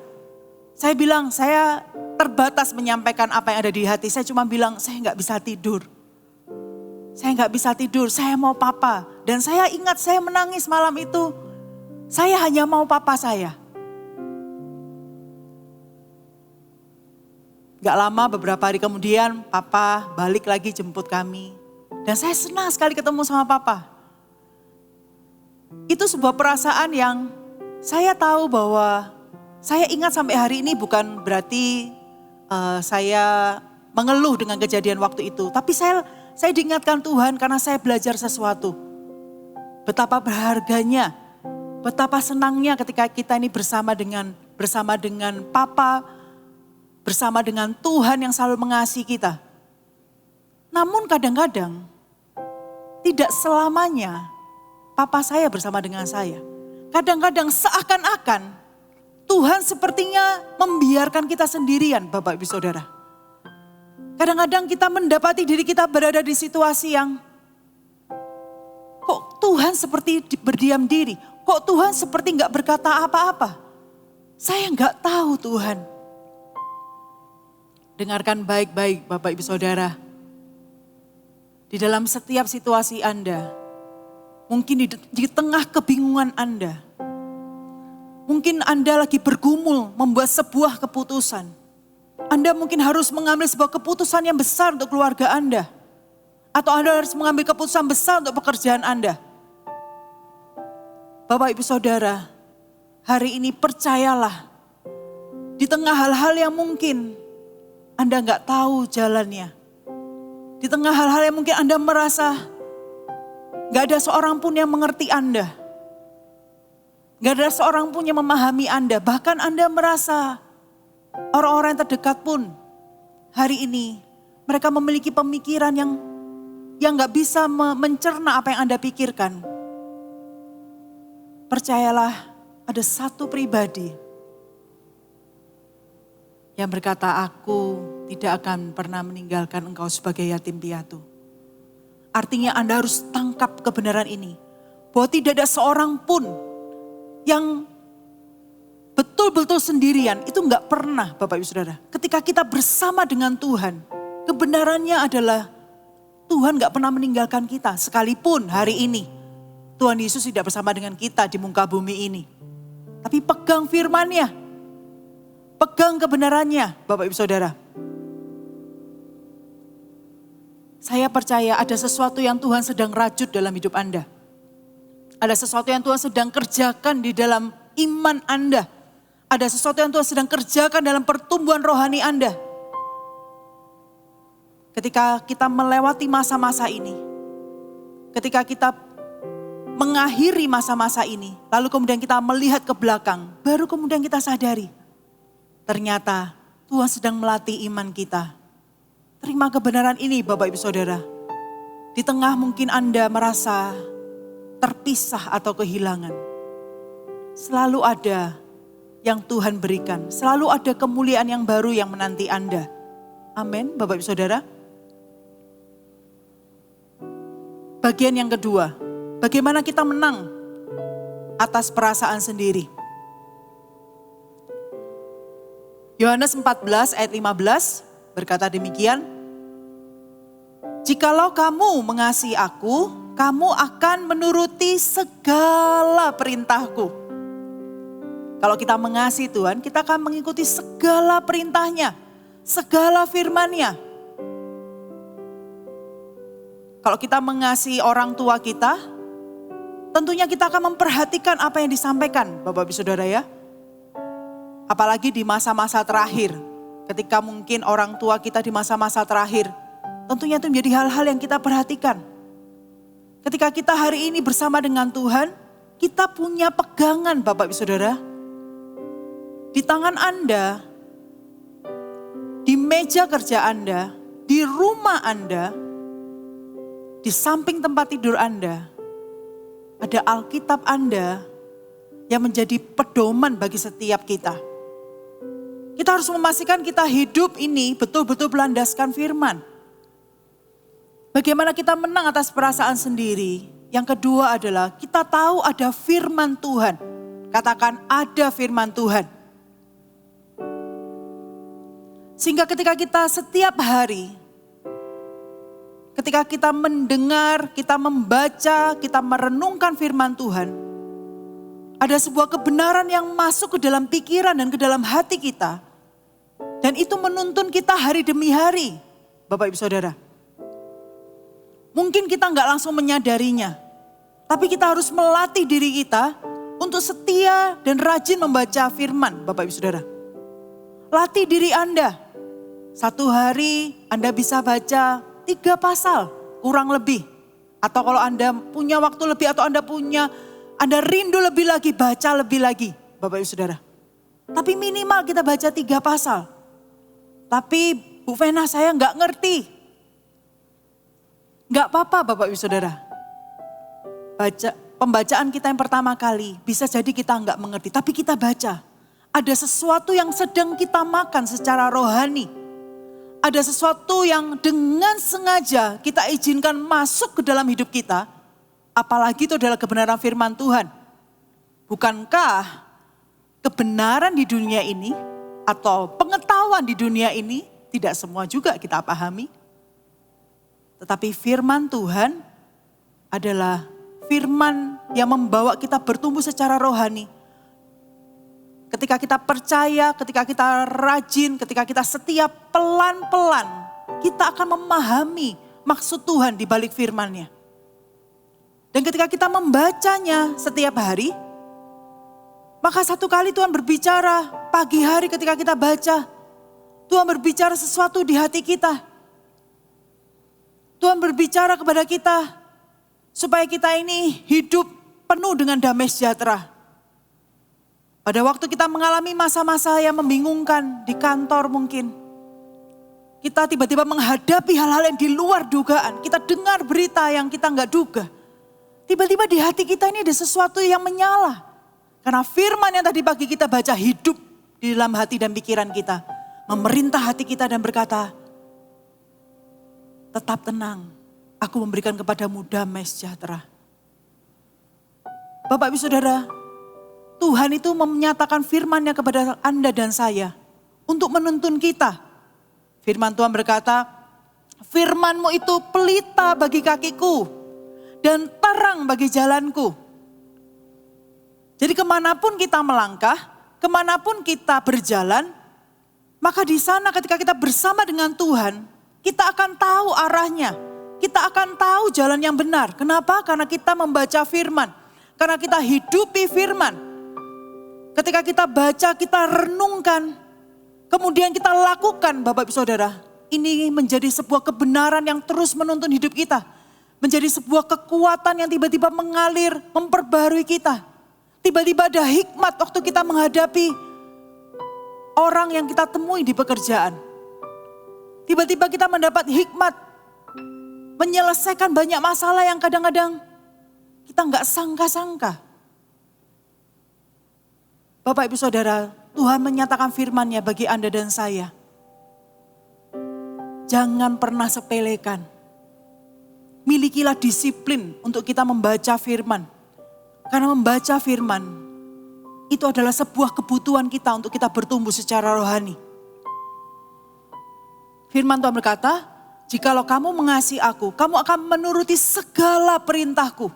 H: Saya bilang, saya terbatas menyampaikan apa yang ada di hati. Saya cuma bilang, saya gak bisa tidur. Saya gak bisa tidur, saya mau papa. Dan saya ingat saya menangis malam itu. Saya hanya mau papa saya. Gak lama beberapa hari kemudian papa balik lagi jemput kami. Dan saya senang sekali ketemu sama papa. Itu sebuah perasaan yang saya tahu bahwa saya ingat sampai hari ini bukan berarti saya mengeluh dengan kejadian waktu itu. Tapi saya diingatkan Tuhan karena saya belajar sesuatu. Betapa berharganya, betapa senangnya ketika kita ini bersama dengan Papa, bersama dengan Tuhan yang selalu mengasihi kita. Namun kadang-kadang tidak selamanya Papa saya bersama dengan saya. Kadang-kadang seakan-akan Tuhan sepertinya membiarkan kita sendirian, Bapak Ibu Saudara. Kadang-kadang kita mendapati diri kita berada di situasi yang kok Tuhan seperti berdiam diri, kok Tuhan seperti gak berkata apa-apa. Saya gak tahu Tuhan. Dengarkan baik-baik Bapak Ibu Saudara. Di dalam setiap situasi Anda, mungkin di tengah kebingungan Anda, mungkin Anda lagi bergumul membuat sebuah keputusan. Anda mungkin harus mengambil sebuah keputusan yang besar untuk keluarga Anda. Atau Anda harus mengambil keputusan besar untuk pekerjaan Anda. Bapak Ibu Saudara, hari ini percayalah. Di tengah hal-hal yang mungkin Anda gak tahu jalannya. Di tengah hal-hal yang mungkin Anda merasa gak ada seorang pun yang mengerti Anda. Gak ada seorang pun yang memahami Anda. Bahkan Anda merasa orang-orang yang terdekat pun hari ini mereka memiliki pemikiran yang gak bisa mencerna apa yang Anda pikirkan. Percayalah, ada satu pribadi yang berkata, aku tidak akan pernah meninggalkan engkau sebagai yatim piatu. Artinya Anda harus tangkap kebenaran ini. Bahwa tidak ada seorang pun yang betul-betul sendirian. Itu enggak pernah Bapak Ibu Saudara. Ketika kita bersama dengan Tuhan, kebenarannya adalah Tuhan enggak pernah meninggalkan kita. Sekalipun hari ini Tuhan Yesus tidak bersama dengan kita di muka bumi ini. Tapi pegang firman-Nya. Pegang kebenarannya Bapak Ibu Saudara. Saya percaya ada sesuatu yang Tuhan sedang rajut dalam hidup Anda. Ada sesuatu yang Tuhan sedang kerjakan di dalam iman Anda. Ada sesuatu yang Tuhan sedang kerjakan dalam pertumbuhan rohani Anda. Ketika kita melewati masa-masa ini. Ketika kita mengakhiri masa-masa ini. Lalu kemudian kita melihat ke belakang. Baru kemudian kita sadari. Ternyata Tuhan sedang melatih iman kita. Terima kebenaran ini Bapak Ibu Saudara. Di tengah mungkin Anda merasa terpisah atau kehilangan. Selalu ada yang Tuhan berikan. Selalu ada kemuliaan yang baru yang menanti Anda. Amin Bapak Ibu Saudara. Bagian yang kedua, bagaimana kita menang atas perasaan sendiri. Yohanes 14 ayat 15 berkata demikian, "Jikalau kamu mengasihi aku, kamu akan menuruti segala perintahku." Kalau kita mengasihi Tuhan, kita akan mengikuti segala perintahnya, segala firman-Nya. Kalau kita mengasihi orang tua kita, tentunya kita akan memperhatikan apa yang disampaikan, Bapak Ibu Saudara ya. Apalagi di masa-masa terakhir, ketika mungkin orang tua kita di masa-masa terakhir, tentunya itu menjadi hal-hal yang kita perhatikan. Ketika kita hari ini bersama dengan Tuhan, kita punya pegangan Bapak Ibu Saudara. Di tangan Anda, di meja kerja Anda, di rumah Anda, di samping tempat tidur Anda, ada Alkitab Anda yang menjadi pedoman bagi setiap kita. Kita harus memastikan kita hidup ini betul-betul berlandaskan firman. Bagaimana kita menang atas perasaan sendiri? Yang kedua adalah kita tahu ada firman Tuhan. Katakan ada firman Tuhan. Sehingga ketika kita setiap hari, ketika kita mendengar, kita membaca, kita merenungkan firman Tuhan, ada sebuah kebenaran yang masuk ke dalam pikiran dan ke dalam hati kita. Dan itu menuntun kita hari demi hari, Bapak Ibu Saudara. Mungkin kita nggak langsung menyadarinya, tapi kita harus melatih diri kita untuk setia dan rajin membaca firman, Bapak Ibu Saudara. Latih diri Anda. Satu hari Anda bisa baca 3 pasal, kurang lebih. Atau kalau Anda punya waktu lebih atau Anda rindu lebih lagi, baca lebih lagi, Bapak Ibu Saudara. Tapi minimal kita baca 3 pasal. Tapi Bu Vena, saya nggak ngerti. Nggak apa-apa Bapak Ibu Saudara. Pembacaan kita yang pertama kali bisa jadi kita nggak mengerti, tapi kita baca. Ada sesuatu yang sedang kita makan secara rohani. Ada sesuatu yang dengan sengaja kita izinkan masuk ke dalam hidup kita. Apalagi itu adalah kebenaran firman Tuhan. Bukankah kebenaran di dunia ini atau pengetahuan di dunia ini tidak semua juga kita pahami? Tetapi firman Tuhan adalah firman yang membawa kita bertumbuh secara rohani. Ketika kita percaya, ketika kita rajin, ketika kita setia, pelan-pelan kita akan memahami maksud Tuhan di balik firman-Nya. Dan ketika kita membacanya setiap hari, maka satu kali Tuhan berbicara pagi hari ketika kita baca. Tuhan berbicara sesuatu di hati kita. Tuhan berbicara kepada kita supaya kita ini hidup penuh dengan damai sejahtera. Pada waktu kita mengalami masa-masa yang membingungkan di kantor mungkin. Kita tiba-tiba menghadapi hal-hal yang di luar dugaan. Kita dengar berita yang kita nggak duga. Tiba-tiba di hati kita ini ada sesuatu yang menyala. Karena firman yang tadi pagi kita baca hidup di dalam hati dan pikiran kita. Memerintah hati kita dan berkata, tetap tenang, aku memberikan kepadamu damai sejahtera. Bapak Ibu Saudara, Tuhan itu menyatakan firman-Nya kepada Anda dan saya untuk menuntun kita. Firman Tuhan berkata, firman-Mu itu pelita bagi kakiku dan terang bagi jalanku. Jadi kemanapun kita melangkah, kemanapun kita berjalan, maka di sana ketika kita bersama dengan Tuhan, kita akan tahu arahnya. Kita akan tahu jalan yang benar. Kenapa? Karena kita membaca firman. Karena kita hidupi firman. Ketika kita baca, kita renungkan, kemudian kita lakukan, Bapak Ibu Saudara. Ini menjadi sebuah kebenaran yang terus menuntun hidup kita. Menjadi sebuah kekuatan yang tiba-tiba mengalir, memperbarui kita. Tiba-tiba ada hikmat waktu kita menghadapi orang yang kita temui di pekerjaan. Tiba-tiba kita mendapat hikmat, menyelesaikan banyak masalah yang kadang-kadang kita nggak sangka-sangka. Bapak Ibu Saudara, Tuhan menyatakan firman-Nya bagi Anda dan saya. Jangan pernah sepelekan. Milikilah disiplin untuk kita membaca firman. Karena membaca firman itu adalah sebuah kebutuhan kita untuk kita bertumbuh secara rohani. Firman Tuhan berkata, jikalau kamu mengasihi aku, kamu akan menuruti segala perintahku.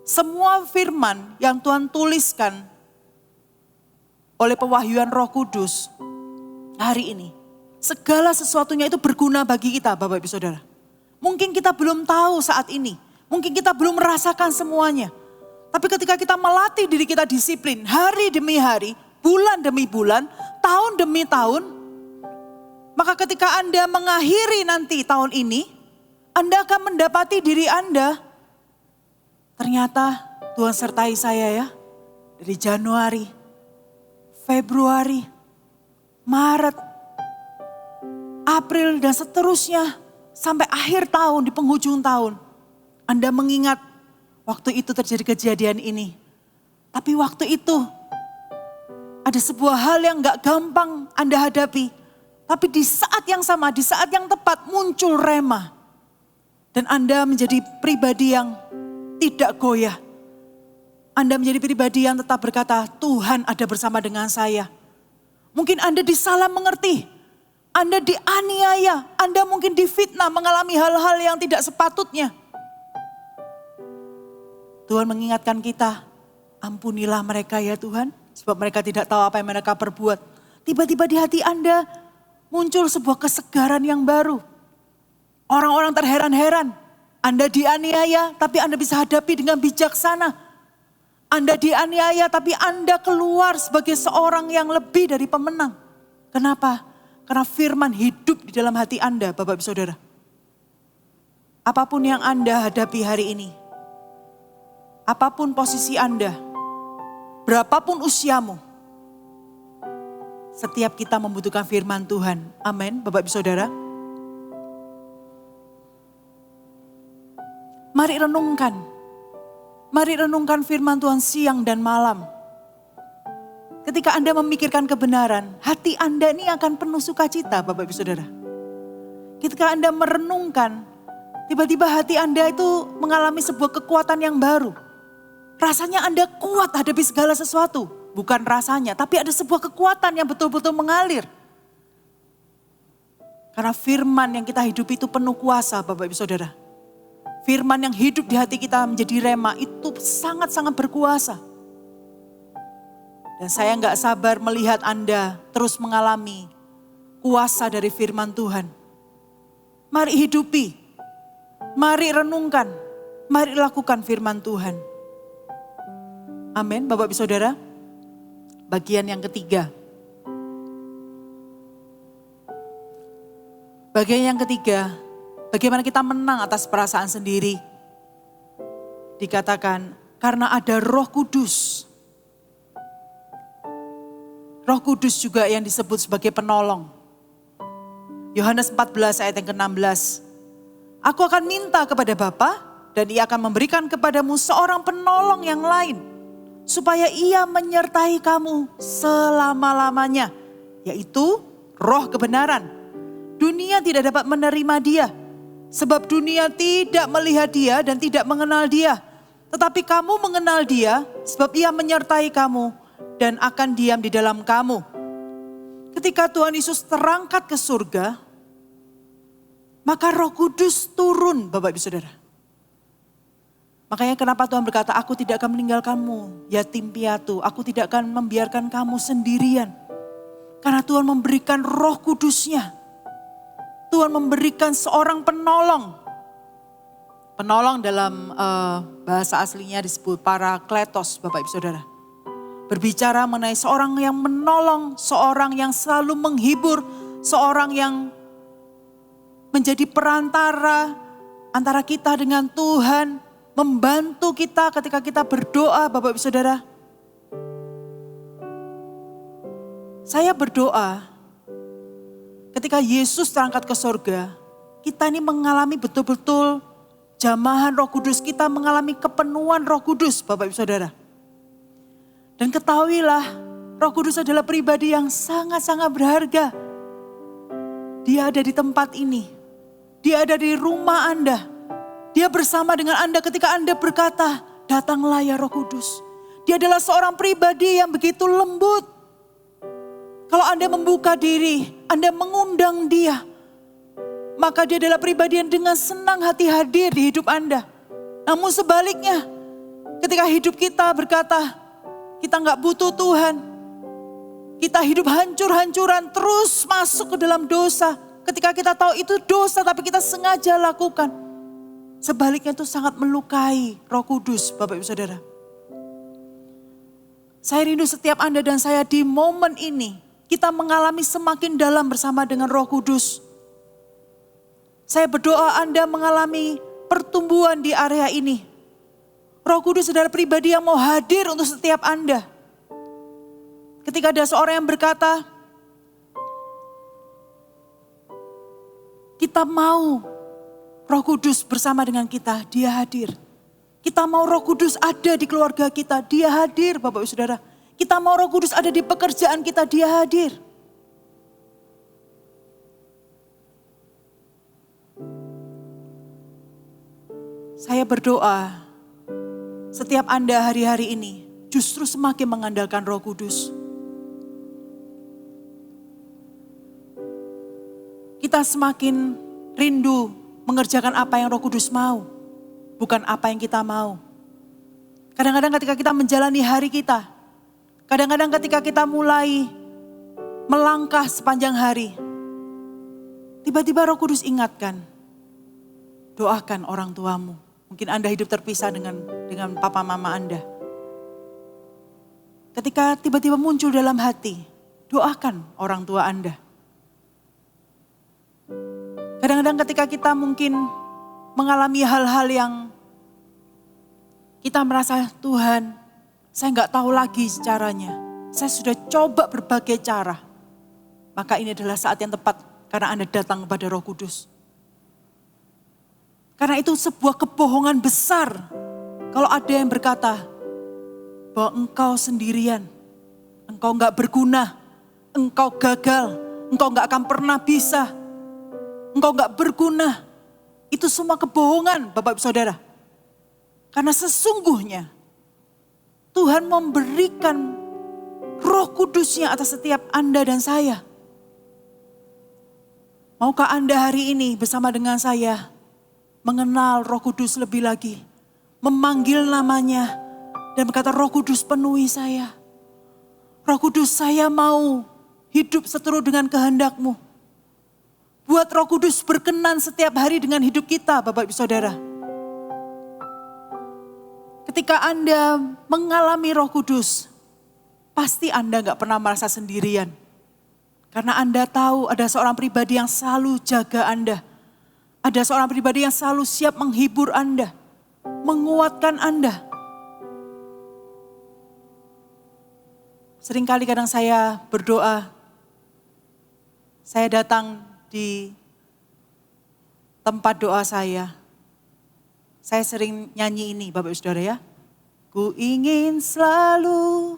H: Semua firman yang Tuhan tuliskan oleh pewahyuan Roh Kudus hari ini, segala sesuatunya itu berguna bagi kita, Bapak Ibu Saudara. Mungkin kita belum tahu saat ini, mungkin kita belum merasakan semuanya. Tapi ketika kita melatih diri kita disiplin hari demi hari, bulan demi bulan, tahun demi tahun, maka ketika Anda mengakhiri nanti tahun ini, Anda akan mendapati diri Anda, ternyata Tuhan sertai saya ya, dari Januari, Februari, Maret, April dan seterusnya, sampai akhir tahun, di penghujung tahun. Anda mengingat waktu itu terjadi kejadian ini. Tapi waktu itu ada sebuah hal yang gak gampang Anda hadapi. Tapi di saat yang sama, di saat yang tepat muncul rema. Dan Anda menjadi pribadi yang tidak goyah. Anda menjadi pribadi yang tetap berkata, Tuhan ada bersama dengan saya. Mungkin Anda disalah mengerti. Anda dianiaya, Anda mungkin difitnah, mengalami hal-hal yang tidak sepatutnya. Tuhan mengingatkan kita, ampunilah mereka ya Tuhan. Sebab mereka tidak tahu apa yang mereka perbuat. Tiba-tiba di hati Anda muncul sebuah kesegaran yang baru. Orang-orang terheran-heran. Anda dianiaya tapi Anda bisa hadapi dengan bijaksana. Anda dianiaya tapi Anda keluar sebagai seorang yang lebih dari pemenang. Kenapa? Karena firman hidup di dalam hati Anda, Bapak Ibu Saudara. Apapun yang Anda hadapi hari ini, apapun posisi Anda, berapapun usiamu, setiap kita membutuhkan firman Tuhan. Amin, Bapak Ibu Saudara. Mari renungkan. Mari renungkan firman Tuhan siang dan malam. Ketika Anda memikirkan kebenaran, hati Anda ini akan penuh sukacita, Bapak Ibu Saudara. Ketika Anda merenungkan, tiba-tiba hati Anda itu mengalami sebuah kekuatan yang baru. Rasanya Anda kuat hadapi segala sesuatu. Bukan rasanya, tapi ada sebuah kekuatan yang betul-betul mengalir. Karena firman yang kita hidup itu penuh kuasa, Bapak Ibu Saudara. Firman yang hidup di hati kita menjadi rema itu sangat-sangat berkuasa. Dan saya gak sabar melihat Anda terus mengalami kuasa dari firman Tuhan. Mari hidupi, mari renungkan, mari lakukan firman Tuhan. Amin, Bapak Ibu Saudara. Bagian yang ketiga. Bagian yang ketiga, bagaimana kita menang atas perasaan sendiri. Dikatakan, karena ada Roh Kudus. Roh Kudus juga yang disebut sebagai penolong. Yohanes 14 ayat yang ke-16. Aku akan minta kepada Bapa dan Ia akan memberikan kepadamu seorang penolong yang lain. Supaya Ia menyertai kamu selama-lamanya. Yaitu Roh kebenaran. Dunia tidak dapat menerima Dia. Sebab dunia tidak melihat Dia dan tidak mengenal Dia. Tetapi kamu mengenal Dia sebab Ia menyertai kamu dan akan diam di dalam kamu. Ketika Tuhan Yesus terangkat ke surga, maka Roh Kudus turun, Bapak Ibu Saudara. Makanya kenapa Tuhan berkata, aku tidak akan meninggalkanmu, yatim piatu. Aku tidak akan membiarkan kamu sendirian. Karena Tuhan memberikan Roh Kudusnya. Tuhan memberikan seorang penolong. Penolong dalam bahasa aslinya disebut parakletos, Bapak Ibu Saudara. Berbicara mengenai seorang yang menolong, seorang yang selalu menghibur, seorang yang menjadi perantara antara kita dengan Tuhan. Membantu kita ketika kita berdoa, Bapak Ibu Saudara. Saya berdoa ketika Yesus terangkat ke surga, kita ini mengalami betul-betul jamahan Roh Kudus, kita mengalami kepenuhan Roh Kudus, Bapak Ibu Saudara. Dan ketahuilah, Roh Kudus adalah pribadi yang sangat-sangat berharga. Dia ada di tempat ini, Dia ada di rumah Anda. Dia bersama dengan Anda ketika Anda berkata, datanglah ya Roh Kudus. Dia adalah seorang pribadi yang begitu lembut. Kalau Anda membuka diri, Anda mengundang dia, maka dia adalah pribadi yang dengan senang hati hadir di hidup Anda. Namun sebaliknya, ketika hidup kita berkata, kita gak butuh Tuhan. Kita hidup hancur-hancuran, terus masuk ke dalam dosa. Ketika kita tahu itu dosa, tapi kita sengaja lakukan. Sebaliknya itu sangat melukai Roh Kudus, Bapak Ibu Saudara. Saya rindu setiap Anda dan saya di momen ini, kita mengalami semakin dalam bersama dengan Roh Kudus. Saya berdoa Anda mengalami pertumbuhan di area ini. Roh Kudus adalah pribadi yang mau hadir untuk setiap Anda. Ketika ada seorang yang berkata, kita mau Roh Kudus bersama dengan kita, dia hadir. Kita mau Roh Kudus ada di keluarga kita, dia hadir Bapak Ibu Saudara. Kita mau Roh Kudus ada di pekerjaan kita, dia hadir. Saya berdoa, setiap Anda hari-hari ini justru semakin mengandalkan Roh Kudus. Kita semakin rindu mengerjakan apa yang Roh Kudus mau, bukan apa yang kita mau. Kadang-kadang ketika kita menjalani hari kita, kadang-kadang ketika kita mulai melangkah sepanjang hari, tiba-tiba Roh Kudus ingatkan, doakan orang tuamu. Mungkin Anda hidup terpisah dengan papa mama Anda. Ketika tiba-tiba muncul dalam hati, doakan orang tua Anda. Kadang-kadang ketika kita mungkin mengalami hal-hal yang kita merasa, Tuhan, saya nggak tahu lagi caranya. Saya sudah coba berbagai cara. Maka ini adalah saat yang tepat karena Anda datang kepada Roh Kudus. Karena itu sebuah kebohongan besar kalau ada yang berkata bahwa engkau sendirian, engkau nggak berguna, engkau gagal, engkau nggak akan pernah bisa. Engkau gak berguna. Itu semua kebohongan Bapak Ibu Saudara. Karena sesungguhnya Tuhan memberikan Roh Kudusnya atas setiap Anda dan saya. Maukah Anda hari ini bersama dengan saya mengenal Roh Kudus lebih lagi, memanggil namanya dan berkata, Roh Kudus penuhi saya. Roh Kudus, saya mau hidup seturut dengan kehendak-Mu. Buat Roh Kudus berkenan setiap hari dengan hidup kita, Bapak Ibu Saudara. Ketika Anda mengalami Roh Kudus, pasti Anda gak pernah merasa sendirian. Karena Anda tahu ada seorang pribadi yang selalu jaga Anda. Ada seorang pribadi yang selalu siap menghibur Anda, menguatkan Anda. Seringkali kadang saya berdoa, saya datang di tempat doa saya sering nyanyi ini Bapak Ibu Saudara ya. Ku ingin selalu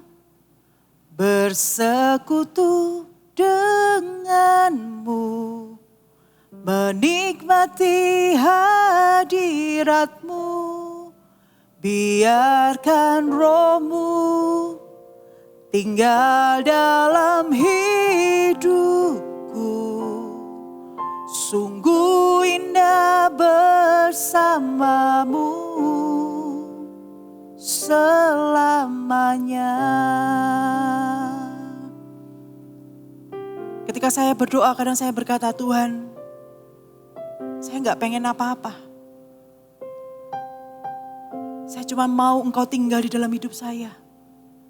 H: bersekutu denganmu, menikmati hadiratmu, biarkan rohmu tinggal dalam hidupku. Sungguh indah bersamamu selamanya. Ketika saya berdoa, kadang saya berkata, Tuhan, saya gak pengen apa-apa. Saya cuma mau Engkau tinggal di dalam hidup saya.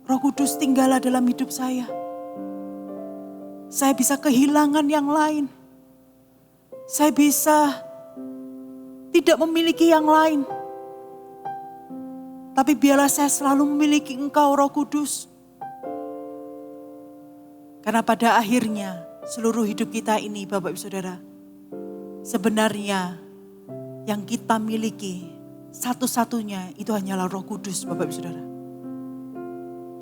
H: Roh Kudus tinggallah dalam hidup saya. Saya bisa kehilangan yang lain. Saya bisa tidak memiliki yang lain. Tapi biarlah saya selalu memiliki Engkau Roh Kudus. Karena pada akhirnya seluruh hidup kita ini Bapak Ibu Saudara, sebenarnya yang kita miliki satu-satunya itu hanyalah Roh Kudus Bapak Ibu Saudara.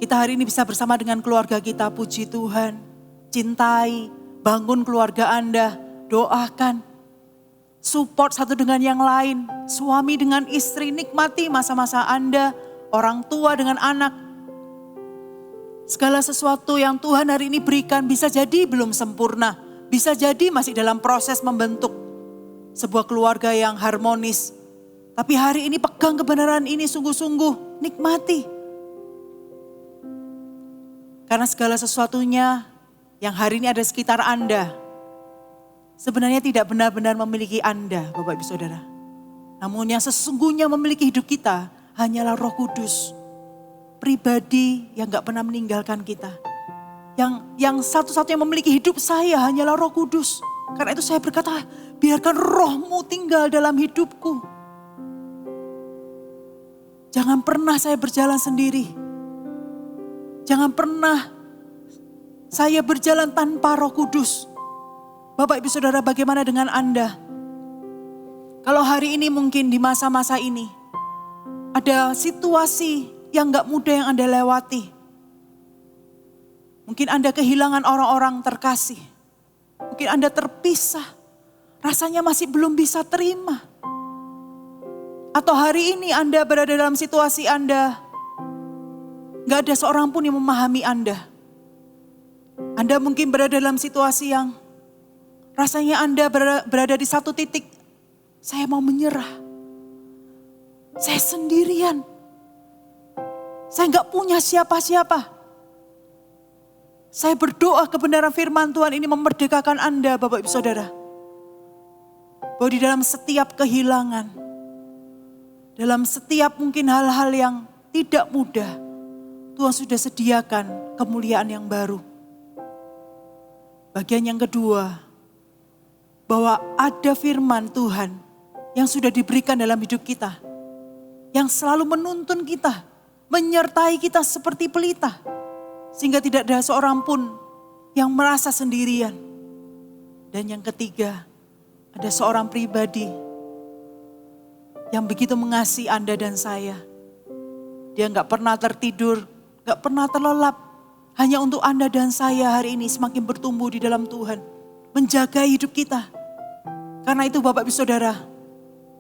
H: Kita hari ini bisa bersama dengan keluarga kita, puji Tuhan, cintai, bangun keluarga Anda, doakan. support satu dengan yang lain. Suami dengan istri, nikmati masa-masa Anda, orang tua dengan anak. Segala sesuatu yang Tuhan hari ini berikan bisa jadi belum sempurna. Bisa jadi masih dalam proses membentuk sebuah keluarga yang harmonis. Tapi hari ini pegang kebenaran ini sungguh-sungguh, nikmati. Karena segala sesuatunya yang hari ini ada di sekitar Anda, sebenarnya tidak benar-benar memiliki Anda, Bapak Ibu Saudara. Namun yang sesungguhnya memiliki hidup kita hanyalah Roh Kudus. Pribadi yang gak pernah meninggalkan kita. Yang satu-satunya memiliki hidup saya hanyalah Roh Kudus. Karena itu saya berkata, biarkan Roh-Mu tinggal dalam hidupku. Jangan pernah saya berjalan sendiri. Jangan pernah saya berjalan tanpa Roh Kudus. Bapak Ibu Saudara, bagaimana dengan Anda? Kalau hari ini mungkin di masa-masa ini ada situasi yang gak mudah yang Anda lewati. Mungkin Anda kehilangan orang-orang terkasih. Mungkin Anda terpisah. Rasanya masih belum bisa terima. Atau hari ini Anda berada dalam situasi Anda gak ada seorang pun yang memahami Anda. Anda mungkin berada dalam situasi yang rasanya Anda berada di satu titik. Saya mau menyerah. Saya sendirian. Saya gak punya siapa-siapa. Saya berdoa kebenaran firman Tuhan ini memerdekakan Anda, Bapak Ibu Saudara. Bahwa di dalam setiap kehilangan, dalam setiap mungkin hal-hal yang tidak mudah, Tuhan sudah sediakan kemuliaan yang baru. Bagian yang kedua, bahwa ada firman Tuhan yang sudah diberikan dalam hidup kita. Yang selalu menuntun kita, menyertai kita seperti pelita. Sehingga tidak ada seorang pun yang merasa sendirian. Dan yang ketiga, ada seorang pribadi yang begitu mengasihi Anda dan saya. Dia gak pernah tertidur, gak pernah terlelap. Hanya untuk Anda dan saya hari ini semakin bertumbuh di dalam Tuhan. Menjaga hidup kita. Karena itu Bapak Ibu Saudara,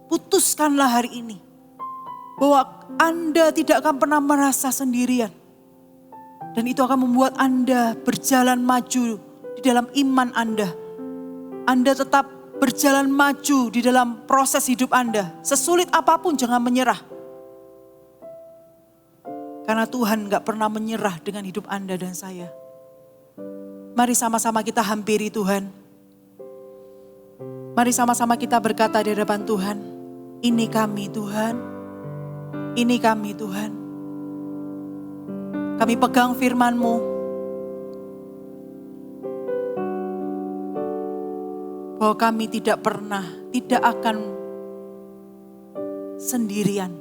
H: putuskanlah hari ini. Bahwa Anda tidak akan pernah merasa sendirian. Dan itu akan membuat Anda berjalan maju di dalam iman Anda. Anda tetap berjalan maju di dalam proses hidup Anda. Sesulit apapun jangan menyerah. Karena Tuhan gak pernah menyerah dengan hidup Anda dan saya. Mari sama-sama kita hampiri Tuhan. Mari sama-sama kita berkata di hadapan Tuhan. Ini kami Tuhan. Ini kami Tuhan. Kami pegang firman-Mu. Bahwa kami tidak pernah, tidak akan sendirian.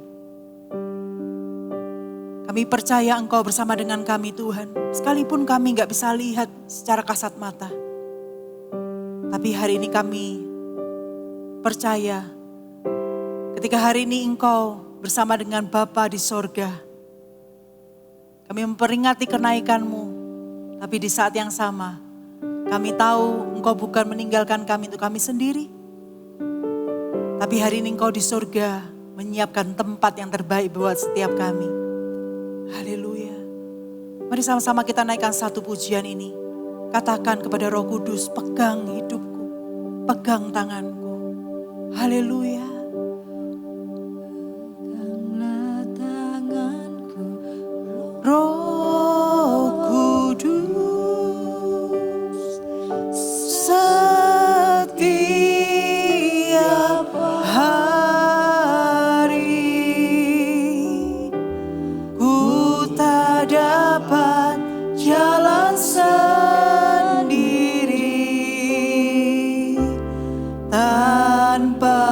H: Kami percaya Engkau bersama dengan kami Tuhan. Sekalipun kami gak bisa lihat secara kasat mata. Tapi hari ini kami percaya ketika hari ini Engkau bersama dengan Bapa di sorga. Kami memperingati kenaikan-Mu. Tapi di saat yang sama kami tahu Engkau bukan meninggalkan kami untuk kami sendiri. Tapi hari ini Engkau di sorga menyiapkan tempat yang terbaik buat setiap kami. Haleluya. Mari sama-sama kita naikkan satu pujian ini. Katakan kepada Roh Kudus, pegang hidupku, pegang tanganku. Haleluya.
G: Peganglah tanganku,
H: Roh Kudus, setiap hari ku tak dapat jalan sendiri tanpa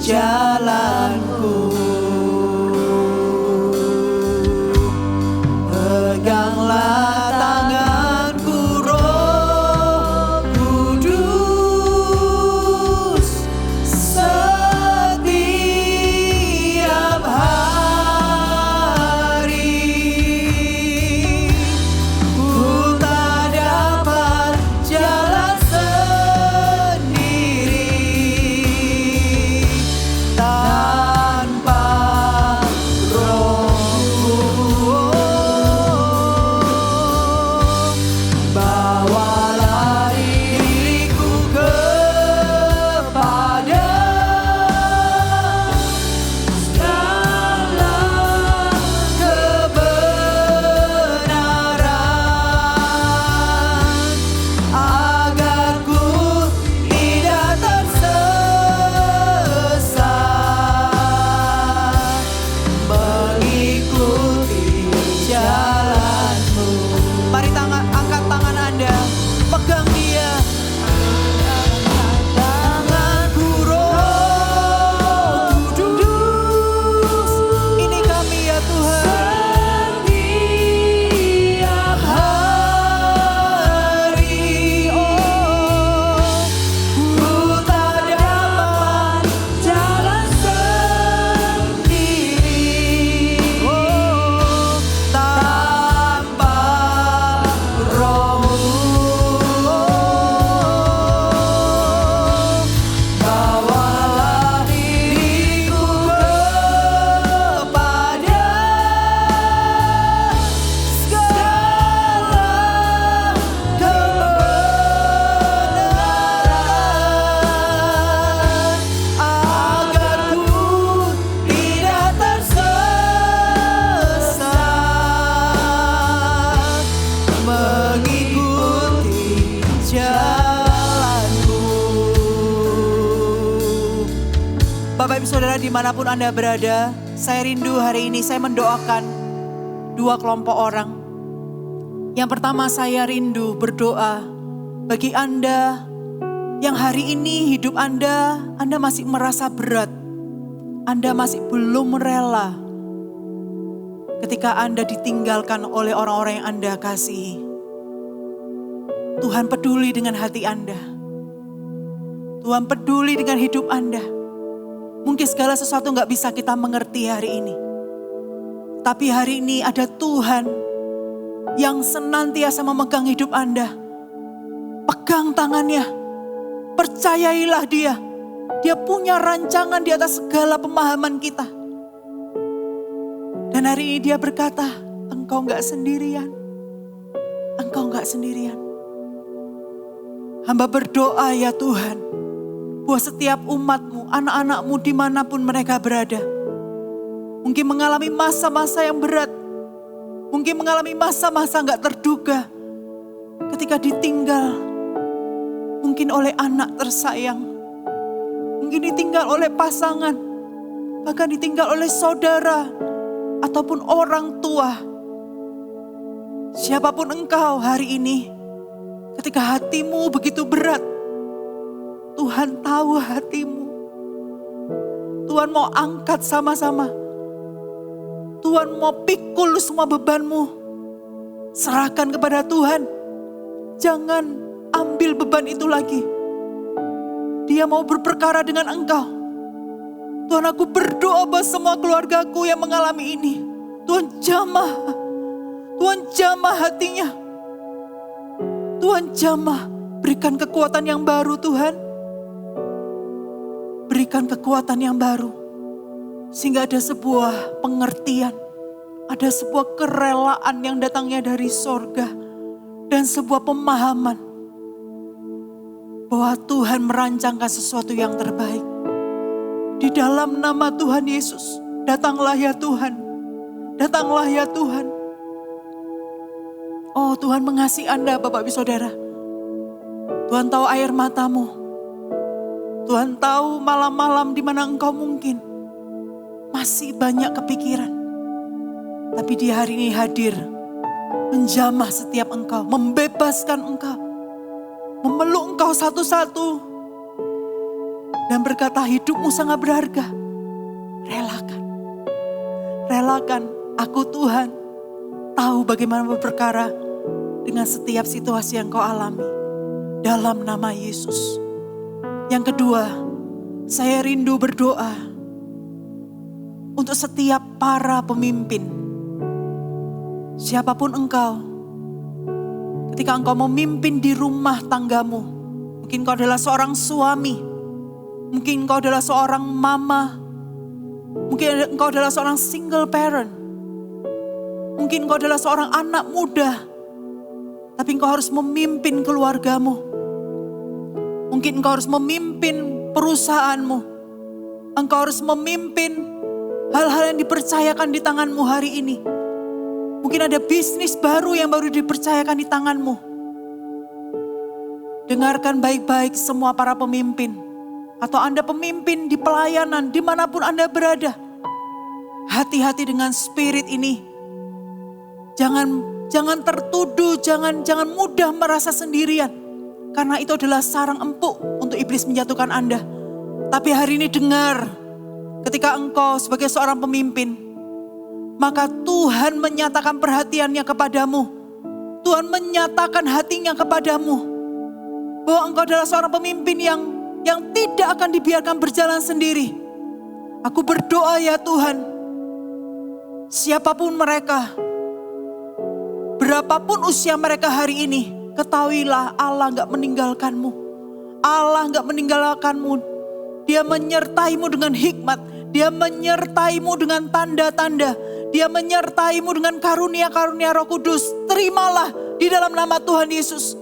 H: jalanku. Peganglah tanganku Roh Kudus setiap hari. Ku tak dapat jalan sendiri tanpa Roh-Mu. Bawalah diriku kepada segala kebenaran, agar ku tidak tersesat mengikuti jalan-Mu. Mari angkat tangan Anda, pegang Dia. Tanganku Roh Kudus, ini kami ya Tuhan. Setiap hari, ku tak dapat jalan sendiri tanpa Roh-Mu. Bawalah diriku kepada segala kebenaran, agar ku tidak tersesat mengikuti jalan-Mu. Bapak Ibu Saudara dimanapun Anda berada, saya rindu hari ini saya mendoakan dua kelompok orang. Yang pertama, saya rindu berdoa bagi Anda yang hari ini hidup Anda masih merasa berat. Anda masih belum rela ketika Anda ditinggalkan oleh orang-orang yang Anda kasihi. Tuhan peduli dengan hati Anda. Tuhan peduli dengan hidup Anda. Mungkin segala sesuatu gak bisa kita mengerti hari ini. Tapi hari ini ada Tuhan yang senantiasa memegang hidup Anda. Pegang tangannya. Percayailah Dia. Dia punya rancangan di atas segala pemahaman kita. Dan hari ini Dia berkata, engkau gak sendirian. Engkau gak sendirian. Hamba berdoa ya Tuhan, buat setiap umat-Mu, anak-anak-Mu dimanapun mereka berada. Mungkin mengalami masa-masa yang berat. Mungkin mengalami masa-masa gak terduga. Ketika ditinggal, mungkin oleh anak tersayang. Mungkin ditinggal oleh pasangan. Bahkan ditinggal oleh saudara. Ataupun orang tua. Siapapun engkau hari ini, ketika hatimu begitu berat, Tuhan tahu hatimu. Tuhan mau angkat sama-sama. Tuhan mau pikul semua bebanmu. Serahkan kepada Tuhan. Jangan ambil beban itu lagi. Dia mau berperkara dengan engkau. Tuhan, aku berdoa buat semua keluargaku yang mengalami ini. Tuhan jamah. Tuhan jamah hatinya. Tuhan jamah. Berikan kekuatan yang baru Tuhan. Berikan kekuatan yang baru. Sehingga ada sebuah pengertian. Ada sebuah kerelaan yang datangnya dari sorga. Dan sebuah pemahaman. Bahwa Tuhan merancangkan sesuatu yang terbaik. Di dalam nama Tuhan Yesus. Datanglah ya Tuhan. Datanglah ya Tuhan. Oh, Tuhan mengasihi Anda Bapak Ibu Saudara. Tuhan tahu air matamu. Tuhan tahu malam-malam di mana engkau mungkin masih banyak kepikiran. Tapi di hari ini hadir menjamah setiap engkau, membebaskan engkau, memeluk engkau satu-satu. dan berkata hidupmu sangat berharga. Relakan. Relakan, aku Tuhan tahu bagaimana berperkara dengan setiap situasi yang kau alami. Dalam nama Yesus. Yang kedua, saya rindu berdoa untuk setiap para pemimpin. Siapapun engkau, ketika engkau memimpin di rumah tanggamu, mungkin kau adalah seorang suami, mungkin engkau adalah seorang mama, mungkin engkau adalah seorang single parent, mungkin engkau adalah seorang anak muda, tapi engkau harus memimpin keluargamu. Mungkin engkau harus memimpin perusahaanmu. Engkau harus memimpin hal-hal yang dipercayakan di tanganmu hari ini. Mungkin ada bisnis baru yang baru dipercayakan di tanganmu. Dengarkan baik-baik semua para pemimpin. Atau Anda pemimpin di pelayanan dimanapun Anda berada. Hati-hati dengan spirit ini. Jangan tertuduh, jangan mudah merasa sendirian. Karena itu adalah sarang empuk untuk iblis menjatuhkan Anda. Tapi hari ini dengar, ketika engkau sebagai seorang pemimpin, maka Tuhan menyatakan perhatiannya kepadamu. Tuhan menyatakan hatinya kepadamu. Bahwa engkau adalah seorang pemimpin yang tidak akan dibiarkan berjalan sendiri. Aku berdoa ya Tuhan, siapapun mereka, berapapun usia mereka hari ini, ketahuilah Allah gak meninggalkanmu. Allah gak meninggalkanmu. Dia menyertaimu dengan hikmat. Dia menyertaimu dengan tanda-tanda. Dia menyertaimu dengan karunia-karunia Roh Kudus. Terimalah di dalam nama Tuhan Yesus.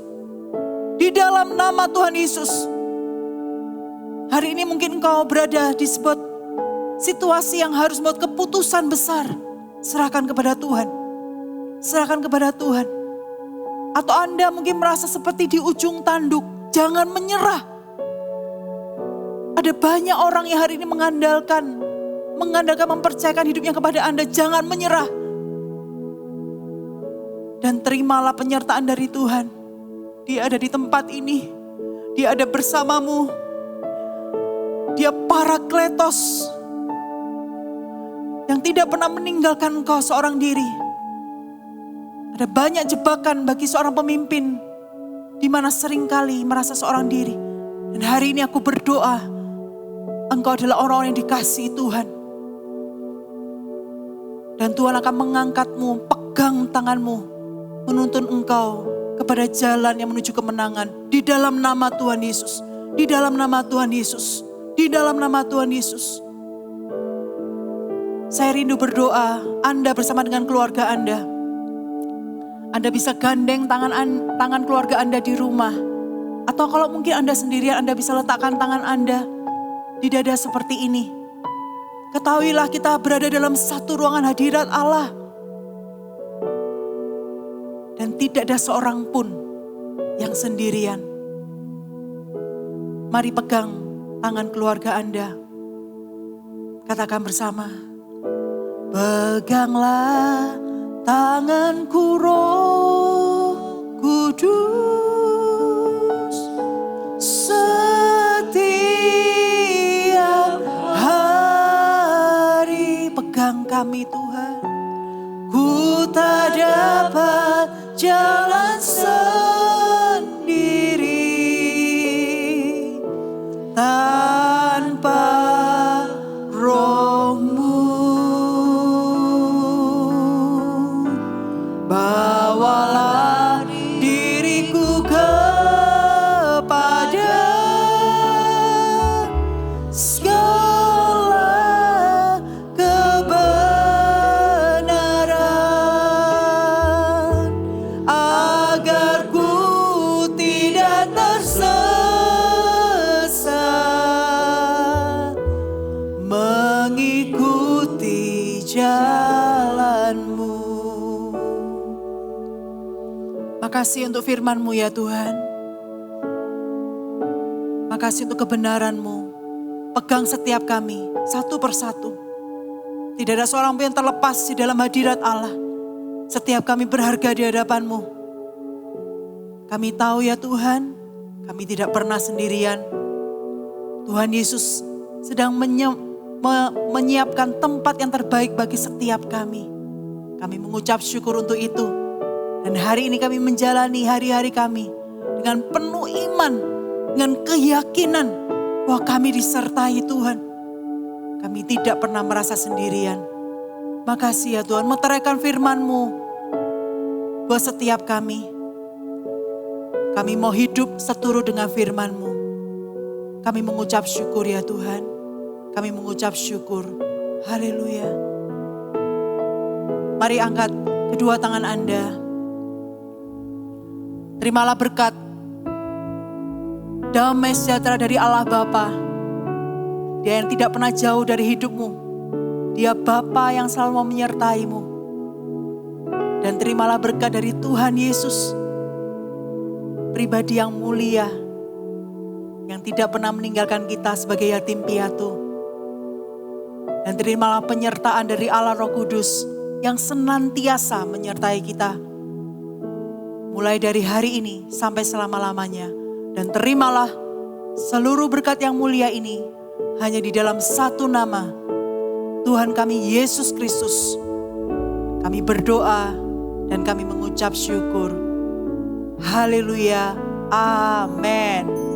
H: Di dalam nama Tuhan Yesus. Hari ini mungkin engkau berada di sebuah situasi yang harus membuat keputusan besar. Serahkan kepada Tuhan. Serahkan kepada Tuhan. Atau Anda mungkin merasa seperti di ujung tanduk. Jangan menyerah. Ada banyak orang yang hari ini mengandalkan, mempercayakan hidupnya kepada Anda. Jangan menyerah. Dan terimalah penyertaan dari Tuhan. Dia ada di tempat ini. Dia ada bersamamu. Dia Parakletos. Yang tidak pernah meninggalkan engkau seorang diri. Ada banyak jebakan bagi seorang pemimpin di mana seringkali merasa seorang diri. Dan hari ini aku berdoa, engkau adalah orang-orang yang dikasihi Tuhan. Dan Tuhan akan mengangkatmu, pegang tanganmu, menuntun engkau kepada jalan yang menuju kemenangan. Di dalam nama Tuhan Yesus. Di dalam nama Tuhan Yesus. Di dalam nama Tuhan Yesus. Saya rindu berdoa, Anda bersama dengan keluarga Anda. Anda bisa gandeng tangan keluarga Anda di rumah. Atau kalau mungkin Anda sendirian, Anda bisa letakkan tangan Anda di dada seperti ini. Ketahuilah kita berada dalam satu ruangan hadirat Allah. Dan tidak ada seorang pun yang sendirian. Mari pegang tangan keluarga Anda. Katakan bersama. Peganglah tanganku Roh Kudus, setiap hari pegang kami Tuhan. Ku tak dapat jalan sendiri tanpa Roh-Mu. Bawalah diriku kepada segala kebenaran, agar ku tidak tersesat mengikuti jalan-Mu. Makasih untuk firman-Mu ya Tuhan. Makasih untuk kebenaran-Mu. Pegang setiap kami, satu persatu. Tidak ada seorang pun yang terlepas di dalam hadirat Allah. Setiap kami berharga di hadapan-Mu. Kami tahu ya Tuhan, kami tidak pernah sendirian. Tuhan Yesus sedang menyiapkan tempat yang terbaik bagi setiap kami. Kami mengucap syukur untuk itu. Dan hari ini kami menjalani hari-hari kami dengan penuh iman, dengan keyakinan bahwa kami disertai Tuhan. Kami tidak pernah merasa sendirian. Makasih ya Tuhan, meteraikan firman-Mu buat setiap kami. Kami mau hidup seturut dengan firman-Mu. Kami mengucap syukur ya Tuhan. Kami mengucap syukur. Haleluya. Mari angkat kedua tangan Anda. Terimalah berkat. Damai sejahtera dari Allah Bapa. Dia yang tidak pernah jauh dari hidupmu. Dia Bapa yang selalu mau menyertai-Mu. Dan terimalah berkat dari Tuhan Yesus. Pribadi yang mulia. Yang tidak pernah meninggalkan kita sebagai yatim piatu. Dan terimalah penyertaan dari Allah Roh Kudus yang senantiasa menyertai kita. Mulai dari hari ini sampai selama-lamanya. Dan terimalah seluruh berkat yang mulia ini hanya di dalam satu nama. Tuhan kami Yesus Kristus. Kami berdoa dan kami mengucap syukur. Haleluya. Amin.